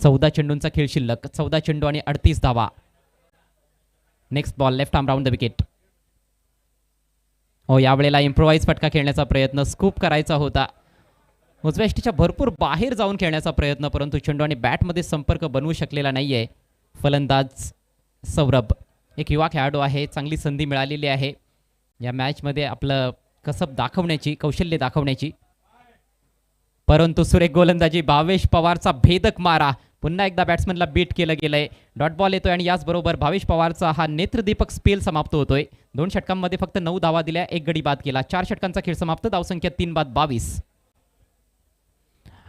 [SPEAKER 1] 14 चेंडूंचा खेळ शिल्लक. 14 चेंडू आणि 38 धावा. Next ball left arm round the wicket. हो, यावेळेला इम्प्रोवाइज फटका खेळण्याचा प्रयत्न, स्कूप करायचा होता. उजव्या यष्टीच्या भरपूर बाहेर जाऊन खेळण्याचा प्रयत्न, परंतु चेंडू आणि बॅटमध्ये संपर्क बनवू शकलेला नाहीये फलंदाज सौरभ. एक युवा खेळाडू आहे, चांगली संधी मिळालेली आहे या मॅचमध्ये आपलं कसब दाखवण्याची, कौशल्य दाखवण्याची. परंतु सुरेख गोलंदाजी, भावेश पवारचा भेदक मारा. पुन्हा एकदा बॅट्समनला बीट केलं गेलंय. डॉट बॉल येतोय आणि याचबरोबर भावेश पवारचा हा नेत्रदीपक स्पेल समाप्त होतोय. 2 षटकांमध्ये फक्त 9 धावा दिल्या, 1 गडी बाद केला. 4 षटकांचा खेळ समाप्त. धावसंख्या 3 बाद 22.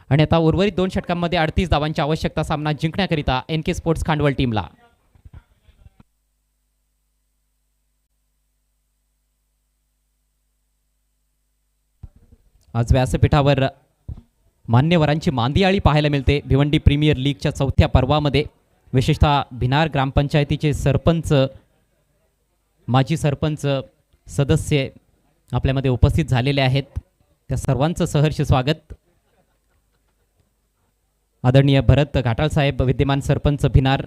[SPEAKER 1] आणि आता उर्वरित 2 षटकांमध्ये 38 धावांची आवश्यकता सामना जिंकण्याकरिता NK स्पोर्ट्स खांडवल टीमला. आज व्यासपीठावर मान्यवरांची मांदियाळी पाहायला मिळते भिवंडी प्रीमियर लीगच्या 4थ्या पर्वामध्ये. विशेषतः भिनार ग्रामपंचायतीचे सरपंच, माजी सरपंच, सदस्य आपल्यामध्ये उपस्थित झालेले आहेत. त्या सर्वांचं सहर्ष स्वागत. आदरणीय भरत घाटाळ साहेब, विद्यमान सरपंच भिनार,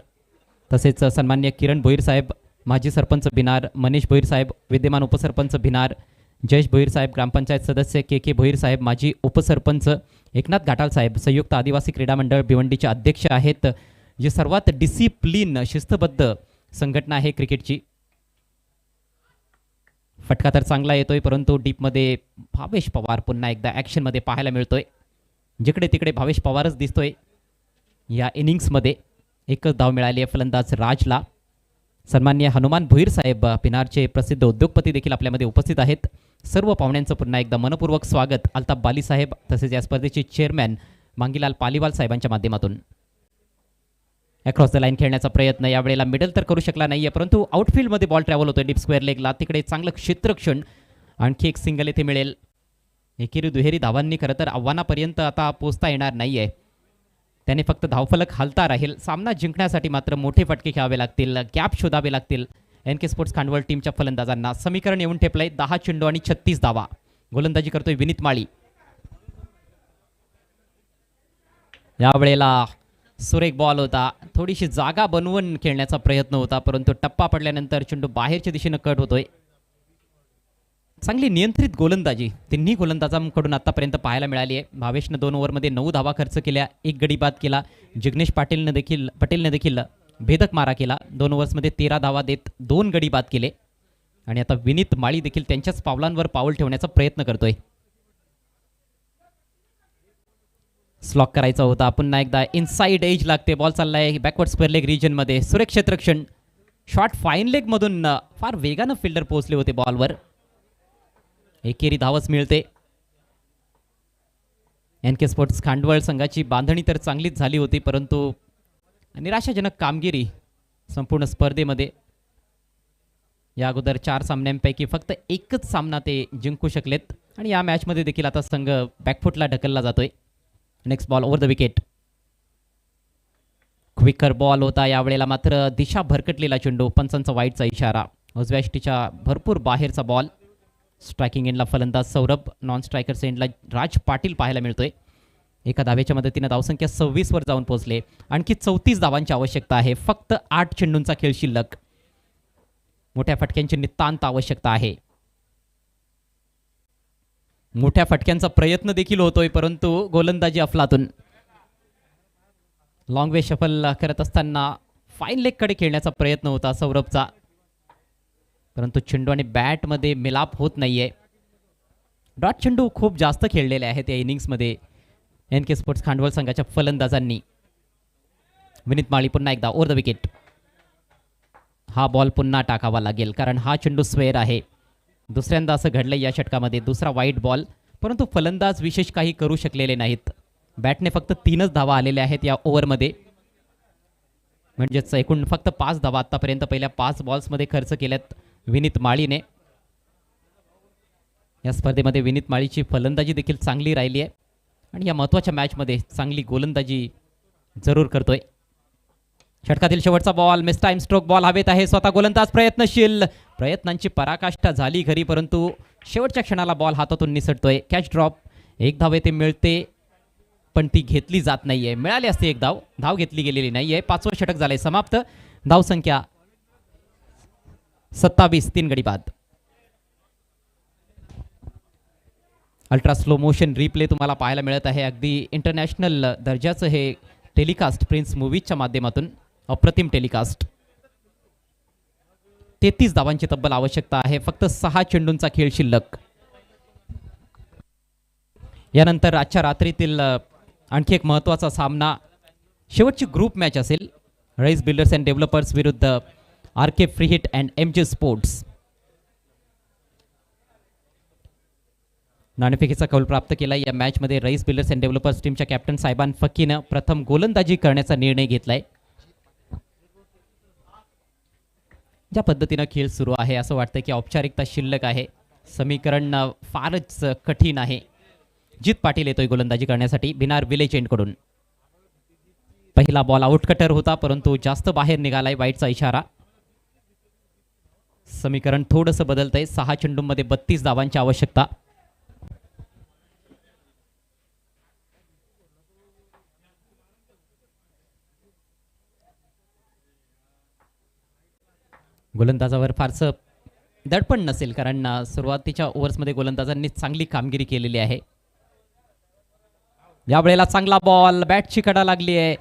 [SPEAKER 1] तसेच सन्मान्य किरण भोईर साहेब, माजी सरपंच भिनार, मनीष भोईर साहेब, विद्यमान उपसरपंच भिनार, जयेश भोईर साहेब, ग्रामपंचायत सदस्य के भोईर साहेब, माजी उपसरपंच एकनाथ घाटाळ साहेब, संयुक्त आदिवासी क्रीडा मंडळ भिवंडीचे अध्यक्ष आहेत, जे सर्वात डिसिप्लिन, शिस्तबद्ध संघटना आहे क्रिकेटची. फटका तर चांगला येतोय, परंतु डीपमध्ये भावेश पवार पुन्हा एकदा ॲक्शनमध्ये पाहायला मिळतोय. जिकडे तिकडे भावेश पवारच दिसतोय या इनिंग्समध्ये. एकच धाव मिळाली आहे फलंदाज राजला. सन्मान्य हनुमान भोईर साहेब, पिनारचे प्रसिद्ध उद्योगपती देखील आपल्यामध्ये उपस्थित आहेत. सर्व पाहुण्यांचं पुन्हा एकदा मनपूर्वक स्वागत. अल्ताफ बाली साहेब, तसेच या स्पर्धेचे चेअरमॅन मांगीलाल पालीवाल साहेबांच्या माध्यमातून. अक्रॉस द लाईन खेळण्याचा प्रयत्न, यावेळेला मिडल तर करू शकला नाहीये, परंतु आउटफील्डमध्ये बॉल ट्रॅव्हल होतोय डीप स्क्वेअर लेगला. तिकडे चांगलं क्षेत्रक्षण, आणखी एक सिंगल येथे मिळेल. एकेरी दुहेरी धावांनी खरं तर आव्हानापर्यंत आता पोहोचता येणार नाहीये. त्याने फक्त धावफलक हालता राहील. सामना जिंकण्यासाठी मात्र मोठे फटके खेळावे लागतील, गॅप शोधावे लागतील NK स्पोर्ट्स खांडवल टीमच्या फलंदाजांना. समीकरण येऊन ठेपलंय 10 चेंडू आणि 36 धावा. गोलंदाजी करतोय विनीत माळी. यावेळेला सुरेख बॉल होता, थोडीशी जागा बनवून खेळण्याचा प्रयत्न होता, परंतु टप्पा पडल्यानंतर चेंडू बाहेरच्या दिशेनं कट होतोय. चांगली नियंत्रित गोलंदाजी तिन्ही गोलंदाजांकडून आतापर्यंत पाहायला मिळाली आहे. भावेशनं 2 ओव्हरमध्ये 9 धावा खर्च केल्या, 1 गडी बाद केला. जिग्नेश पटेलने देखील भेदक मारा केला. 2 ओव्हर्समध्ये 13 धावा देत 2 गडी बाद केले. आणि आता विनीत माळी देखील त्यांच्याच पावलांवर पाऊल ठेवण्याचा प्रयत्न करतोय. स्लॉक करायचा होता, पुन्हा एकदा इनसाइड एज लागते. बॉल चाललाय बॅकवर्ड स्क्वेअर लेग रिजनमध्ये. सुरेख क्षेत्रक्षण, शॉट फाईन लेग मधून फार वेगानं फिल्डर पोहोचले होते बॉलवर. एकेरी धावच मिळते. NK स्पोर्ट्स खांडवळ संघाची बांधणी तर चांगलीच झाली होती, परंतु निराशाजनक कामगिरी संपूर्ण स्पर्धेमध्ये. या अगोदर 4 सामन्यांपैकी फक्त एकच सामना ते जिंकू शकलेत आणि या मॅचमध्ये देखील आता संघ बॅकफुटला ढकलला जातोय. Next ball over the wicket. Quicker ball होता, यावेळेला मात्र दिशा भरकटलेला चेंडू. पंचांचा वाईटचा इशारा. उजव्या यष्टीच्या भरपूर बाहेरचा बॉल. स्ट्रायकिंग एंडला फलंदाज सौरभ, नॉन स्ट्रायकर्स एंडला राज पाटील पाहायला मिळतोय. एका धावेच्या मदतीनं धावसंख्या 26 वर जाऊन पोहोचले. आणखी 34 धावांची आवश्यकता आहे. फक्त 8 चेंडूंचा खेळ शिल्लक. मोठ्या फटक्यांची नितांत आवश्यकता आहे. मोठ्या फटक्यांचा प्रयत्न देखील होतोय, परंतु गोलंदाजी अफलातून. लॉंग वे शफल करत असताना फाईन लेग कडे खेळण्याचा प्रयत्न होता सौरभचा, परंतु चेंडू आणि बॅटमध्ये मिलाप होत नाहीये. डॉट चेंडू खूप जास्त खेळलेले आहेत या इनिंग्समध्ये NK स्पोर्ट्स खांडवळ संघाच्या फलंदाजांनी. विनीत माळी पुन्हा एकदा ओव्हर द विकेट. हा बॉल पुन्हा टाकावा लागेल, कारण हा चेंडू स्क्वेअर आहे. दुसऱ्यांदा असं घडलंय या षटकामध्ये. दुसरा वाईट बॉल, परंतु फलंदाज विशेष काही करू शकलेले नाहीत. बॅटने फक्त 3च धावा आलेल्या आहेत या ओव्हरमध्ये, म्हणजेच एकूण फक्त 5 धावा आतापर्यंत पहिल्या 5 बॉल्समध्ये खर्च केल्यात विनीत माळीने. या स्पर्धेमध्ये विनीत माळीची फलंदाजी देखील चांगली राहिली आहे आणि या महत्त्वाच्या मॅचमध्ये चांगली गोलंदाजी जरूर करतोय. षटकातील शेवटचा ball, miss time stroke ball हवेत आहे. स्वतः गोलंदाज प्रयत्नशील, प्रयत्नांची पराकाष्ठा झाली खरी, परंतु शेवटच्या क्षणाला बॉल हातातून निसटतोय. Catch drop. एक धाव येथे मिळते पण ती घेतली जात नाहीये. मिळाली असते एक धाव, धाव घेतली गेलेली नाहीये. 5वं षटक झालंय समाप्त. धाव संख्या 27, 3 गडी बाद. अल्ट्रा स्लो मोशन रिप्ले तुम्हाला पाहायला मिळत आहे. अगदी इंटरनॅशनल दर्जाचं हे टेलिकास्ट प्रिन्स मूवीजच्या माध्यमातून अप्रतिम टेलिकास्ट. 33 धावांची तब्बल आवश्यकता आहे. फक्त 6 चेंडूंचा खेळ शिल्लक. यानंतर आजच्या रात्रीतील आणखी एक महत्त्वाचा सामना, शेवटची ग्रुप मॅच असेल. राईस बिल्डर्स अँड डेव्हलपर्स विरुद्ध RK. Free hit and MJ. Sports. नाणेफेकीचा कौल प्राप्त केला. या मॅचमध्ये राईस बिल्डर्स अँड डेव्हलपर्स टीमच्या कॅप्टन सायबान फकीनं प्रथम गोलंदाजी करण्याचा निर्णय घेतलाय. ज्या पद्धतीनं खेळ सुरू आहे असं वाटतं की औपचारिकता शिल्लक आहे. समीकरण फारच कठीण आहे. जित पाटील येतोय गोलंदाजी करण्यासाठी भिनार विलेज एंडकडून. पहिला बॉल आउटकटर होता परंतु जास्त बाहेर निघालाय, वाईटचा इशारा. समीकरण थोडंसं बदलतंय. 6 चेंडूंमध्ये 32 धावांची आवश्यकता. गोलंदाजावर फारसं दडपण नसेल कारण सुरुवातीच्या ओव्हर्समध्ये गोलंदाजांनी चांगली कामगिरी केलेली आहे. यावेळेला चांगला बॉल, बॅटची कडा लागली आहे.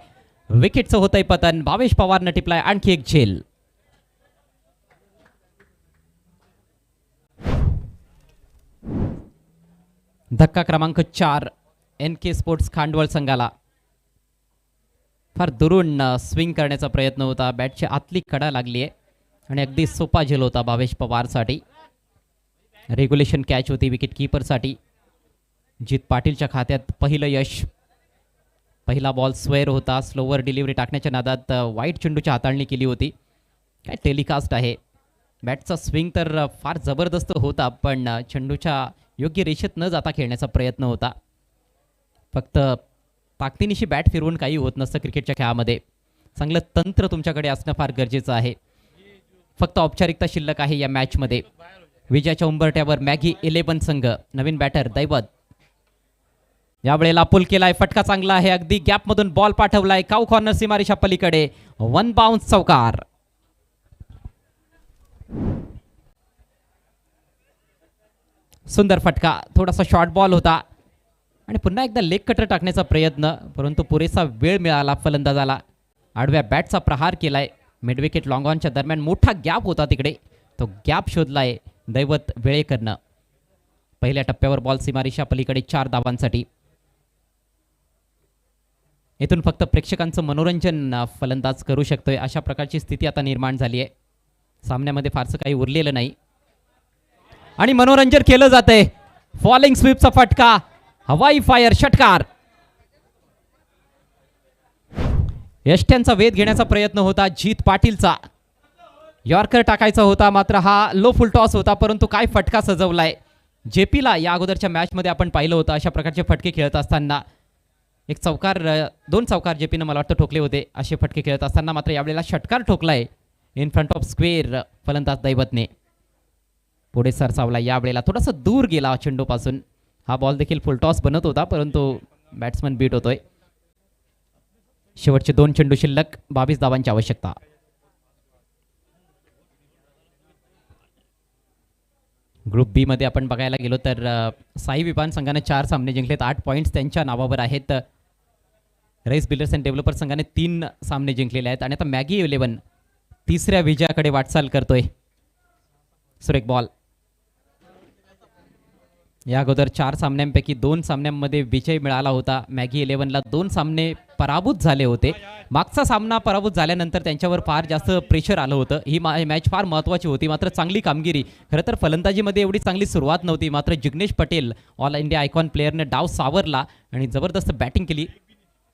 [SPEAKER 1] विकेटचं होतंय पतन. भावेश पवारनं टिपलाय आणखी एक झेल. धक्का क्रमांक 4 एन.के. स्पोर्ट्स खांडवळ संघाला. फार दुरून स्विंग करण्याचा प्रयत्न होता. बॅटची आतली कडा लागली आहे आणि अगदी सोपा झेल होता भावेश पवारसाठी. रेग्युलेशन कॅच होती विकेट कीपरसाठी. जित पाटीलच्या खात्यात पहिलं यश. पहिला बॉल स्क्वेअर होता. स्लोवर डिलिव्हरी टाकण्याच्या नादात वाईट चेंडूची हाताळणी केली होती. काय टेलिकास्ट आहे. बॅटचा स्विंग तर फार जबरदस्त होता पण चेंडूच्या योग्य रेषेत न जाता खेळण्याचा प्रयत्न होता. फक्त ताकदीनिशी बॅट फिरवून काही होत नसतं क्रिकेटच्या खेळामध्ये. चांगलं तंत्र तुमच्याकडे असणं फार गरजेचं आहे. फक्त औपचारिकता शिल्लक आहे या मॅचमध्ये. विजयाच्या उंबरट्यावर मॅगी 11 संघ. नवीन बॅटर दैवत. यावेळेला पुल केलाय. फटका चांगला आहे. अगदी गॅपमधून बॉल पाठवलाय. काऊ कॉर्नर सीमारेषा पलीकडे. 1 बाउन्स चौकार. सुंदर फटका. थोडासा शॉर्ट बॉल होता आणि पुन्हा एकदा लेग कटर टाकण्याचा प्रयत्न परंतु पुरेसा वेळ मिळाला फलंदाजाला. आडव्या बॅटचा प्रहार केलाय. मिडविकेट लॉंग ऑनच्या दरम्यान मोठा गॅप होता तिकडे. तो गॅप शोधलाय दैवत वेळेकरनं. पहिल्या टप्प्यावर बॉल सीमारेषा पलीकडे 4 धावांसाठी. येथून फक्त प्रेक्षकांचं मनोरंजन फलंदाज करू शकतोय अशा प्रकारची स्थिती आता निर्माण झाली आहे. सामन्यामध्ये फारसं काही उरलेलं नाही आणि मनोरंजन केलं जातंय. फॉलिंग स्वीपचा फटका. हवाई फायर षटकार. यष्ट्यांचा वेध घेण्याचा प्रयत्न होता जित पाटीलचा. यॉर्कर टाकायचा होता मात्र हा लो फुल टॉस होता परंतु काय फटका सजवलाय. जेपीला या अगोदरच्या मॅचमध्ये आपण पाहिलं होतं अशा प्रकारचे फटके खेळत असताना. एक चौकार 2 चौकार जेपीनं मला वाटतं ठोकले होते असे फटके खेळत असताना. मात्र यावेळेला षटकार ठोकलाय इन फ्रंट ऑफ स्क्वेअर फलंदाज दैवतने. पुढे सरसावला. यावेळेला थोडासा दूर गेला चेंडूपासून. हा बॉल देखील फुल टॉस बनत होता परंतु बॅट्समन बीट होतोय. शेवटचे 2 चेंडू शिल्लक. 22 धावांची आवश्यकता. ग्रुप बी मध्ये आपण बघायला गेलो तर साई विपान संघाने 4 सामने जिंकलेत. 8 पॉईंट्स त्यांच्या नावावर आहेत. राईस बिल्डर्स अँड डेव्हलपर्स संघाने 3 सामने जिंकलेले आहेत आणि आता मॅगी 11 तिसऱ्या विजयाकडे वाटचाल करतोय. सुरेख बॉल. या अगोदर 4 सामन्यांपैकी 2 सामन्यांमध्ये विजय मिळाला होता. मॅगी 11ला 2 सामने पराभूत झाले होते. मागचा सामना पराभूत झाल्यानंतर त्यांच्यावर फार जास्त प्रेशर आलं होतं. ही मॅच फार महत्त्वाची होती मात्र चांगली कामगिरी. खरं तर फलंदाजीमध्ये एवढी चांगली सुरुवात नव्हती मात्र Jignesh Patel all India icon प्लेअरने डाव सावरला आणि जबरदस्त बॅटिंग केली.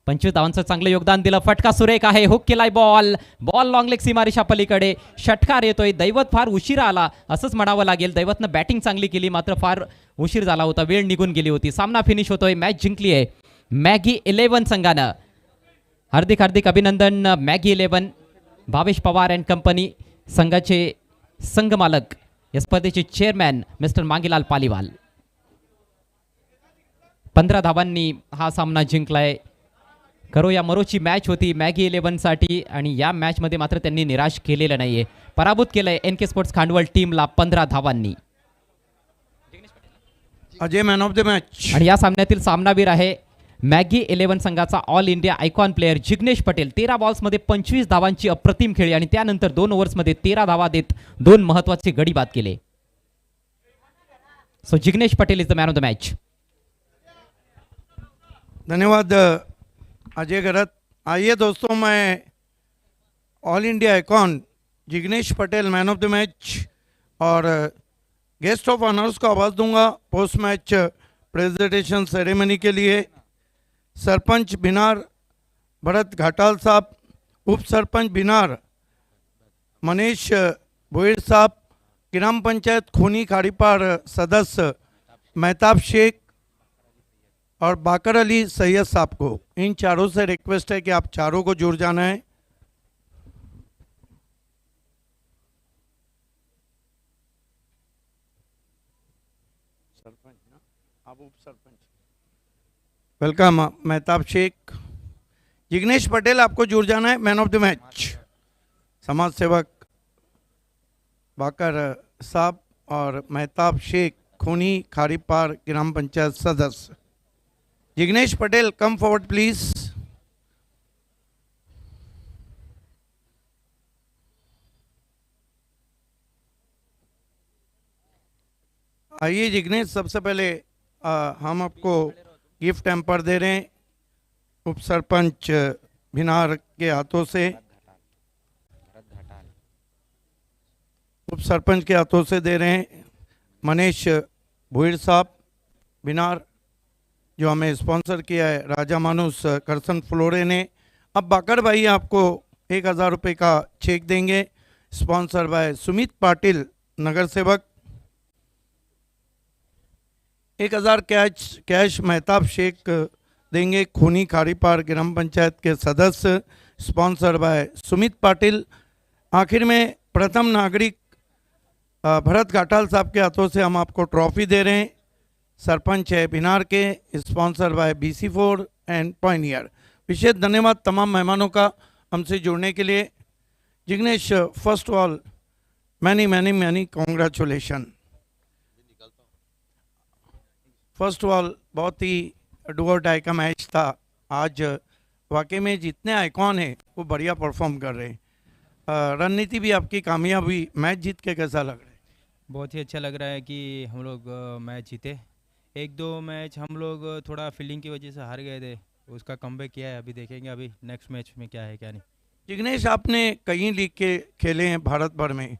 [SPEAKER 1] 25 धावांचं चांगलं योगदान दिलं. फटका सुरेख आहे. हुक केलाय बॉल. बॉल लॉंग लेग सीमारेषा पलीकडे. षटकार येतोय. दैवत फार उशिरा आला असंच म्हणावं लागेल. दैवतनं बॅटिंग चांगली केली मात्र फार उशीर झाला होता. वेळ निघून गेली होती. सामना फिनिश होतोय. मॅच जिंकली आहे मॅगी 11 संघानं. हार्दिक हार्दिक अभिनंदन Maggi 11. Bhavesh Pawar and company संघाचे संघमालक या स्पर्धेचे चेअरमॅन मिस्टर मांगीलाल पालीवाल. 15 धावांनी हा सामना जिंकलाय. करो या मरोची मॅच होती मॅगी 11साठी आणि या मॅचमध्ये मात्र त्यांनी निराश केलेलं नाहीये. पराभूत केलंय NK स्पोर्ट्स खांडवल टीमला 15 धावांनी.
[SPEAKER 2] Ajay man of the match.
[SPEAKER 1] आणि या सामन्यातील सामनावीर आहे मॅगी 11 संघाचा all India icon player Jignesh Patel. 13 बॉल्समध्ये 25 धावांची अप्रतिम खेळी आणि त्यानंतर 2 ओव्हर्समध्ये 13 धावा देत 2 महत्वाचे गडी बाद केले. So Jignesh Patel is the man of the match.
[SPEAKER 2] धन्यवाद अजय गरत. आइए दोस्तों, मैं all India icon Jignesh Patel man of the match और गेस्ट ऑफ ऑनर्स को आवाज़ दूंगा पोस्ट मैच प्रेजेंटेशन सेरेमनी के लिए. सरपंच बिनार भरत घाटाल साहब, उप सरपंच बिनार मनीष भोईर साहब, ग्राम पंचायत खूनी खाड़ीपार सदस्य मेहताब शेख और बाकर अली सैयद साहब को. इन चारों से रिक्वेस्ट है कि आप चारों को जुड़ जाना है. सरपंच ना, आप उप सरपंच. वेलकम मेहताब शेख. जिग्नेश पटेल आपको जुड़ जाना है. मैन ऑफ द मैच समाज सेवक बाकर साहब और मेहताब शेख खूनी खाड़ीपार ग्राम पंचायत सदस्य. Jignesh Patel come forward please. आइए जिग्नेश, सबसे पहले हम आपको गिफ्ट हैम्पर दे रहे हैं उप सरपंच भिनार के हाथों से. उप सरपंच के हाथों से दे रहे हैं मनीष भोईर साहब भिनार, जो हमें स्पॉन्सर किया है राजा मानुस करसन फ्लोरे ने. अब बाकर भाई आपको 1000 रुपये का चेक देंगे, स्पॉन्सर बाय सुमित पाटिल नगर सेवक. 1000 कैश मेहताब शेख देंगे, खूनी खाड़ीपार ग्राम पंचायत के सदस्य, स्पॉन्सर बाय सुमित पाटिल. आखिर में प्रथम नागरिक भरत घाटाल साहब के हाथों से हम आपको ट्रॉफी दे रहे हैं. सरपंच है बिनार के, sponsor by BC4 and pioneer. विशेष धन्यवाद तमाम मेहमानों का हमसे जुड़ने के लिए. Jignesh, first all many many many congratulation. First all बहुत ही डू और डाई का मैच था आज. वाकई में जितने आइकॉन हैं वो बढ़िया परफॉर्म कर रहे हैं. रणनीति भी आपकी कामयाब हुई. मैच जीत के कैसा लग रहा है?
[SPEAKER 5] बहुत ही अच्छा लग रहा है कि हम लोग मैच जीते. 1-2 मैच हम लोग थोड़ा फील्डिंग की वजह से हार गए थे, उसका कमबैक किया है. अभी देखेंगे अभी नेक्स्ट मैच में क्या है क्या नहीं.
[SPEAKER 2] जिग्नेश, आपने कई लीग के खेले हैं भारत भर में.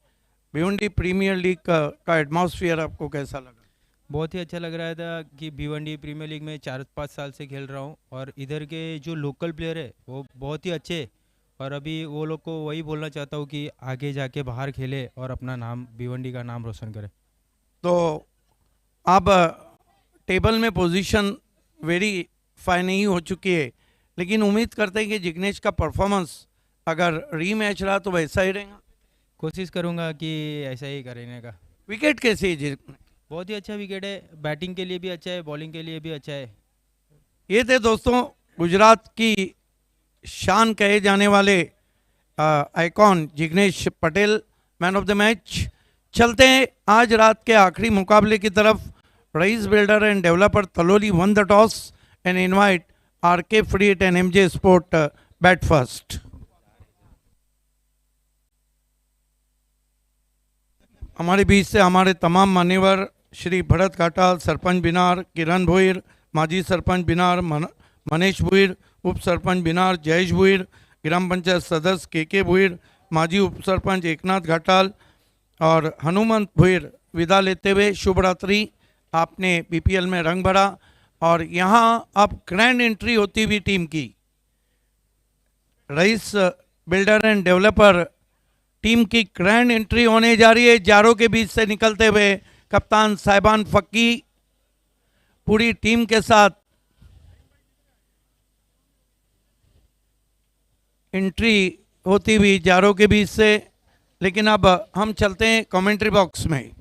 [SPEAKER 2] भिवंडी प्रीमियर लीग का एटमॉस्फेयर आपको कैसा लगा?
[SPEAKER 5] बहुत ही अच्छा लग रहा था कि भिवंडी प्रीमियर लीग में 4-5 साल से खेल रहा हूँ और इधर के जो लोकल प्लेयर है वो बहुत ही अच्छे. और अभी वो लोग को वही बोलना चाहता हूँ कि आगे जाके बाहर खेले और अपना नाम भिवंडी का नाम रोशन करे.
[SPEAKER 2] तो अब टेबल में पोजीशन वेरीफाई नहीं हो चुकी है, लेकिन उम्मीद करते हैं कि जिग्नेश का परफॉर्मेंस अगर रीमैच रहा तो वैसा ही रहेगा.
[SPEAKER 5] कोशिश करूँगा कि ऐसा ही करने का.
[SPEAKER 2] विकेट कैसे है?
[SPEAKER 5] बहुत ही अच्छा विकेट है, बैटिंग के लिए भी अच्छा है, बॉलिंग के लिए भी अच्छा है.
[SPEAKER 2] ये थे दोस्तों गुजरात की शान कहे जाने वाले icon Jignesh Patel, man of the match. चलते हैं आज रात के आखिरी मुकाबले की तरफ. रईस बिल्डर एंड डेवलपर तलोली won the toss and invite RK free hit and MJ sport bat first. हमारे बीच से हमारे तमाम मान्यवर श्री भरत घाटाल, सरपंच बिनार, किरण भोईर, माजी सरपंच बिनार मनीष भोईर, उप सरपंच बिनार जयेश भोईर, ग्राम पंचायत सदस्य KK भोईर, माजी उप सरपंच एकनाथ घाटाल और हनुमंत भोईर विदा लेते हुए शुभ रात्रि. आपने BPL में रंग भरा और यहाँ अब ग्रैंड एंट्री होती हुई टीम की. Rice builder and developer team की ग्रैंड एंट्री होने जा रही है. जारों के बीच से निकलते हुए कप्तान साहिबान फक्की पूरी टीम के साथ एंट्री होती हुई जारों के बीच से. लेकिन अब हम चलते हैं कमेंट्री बॉक्स में.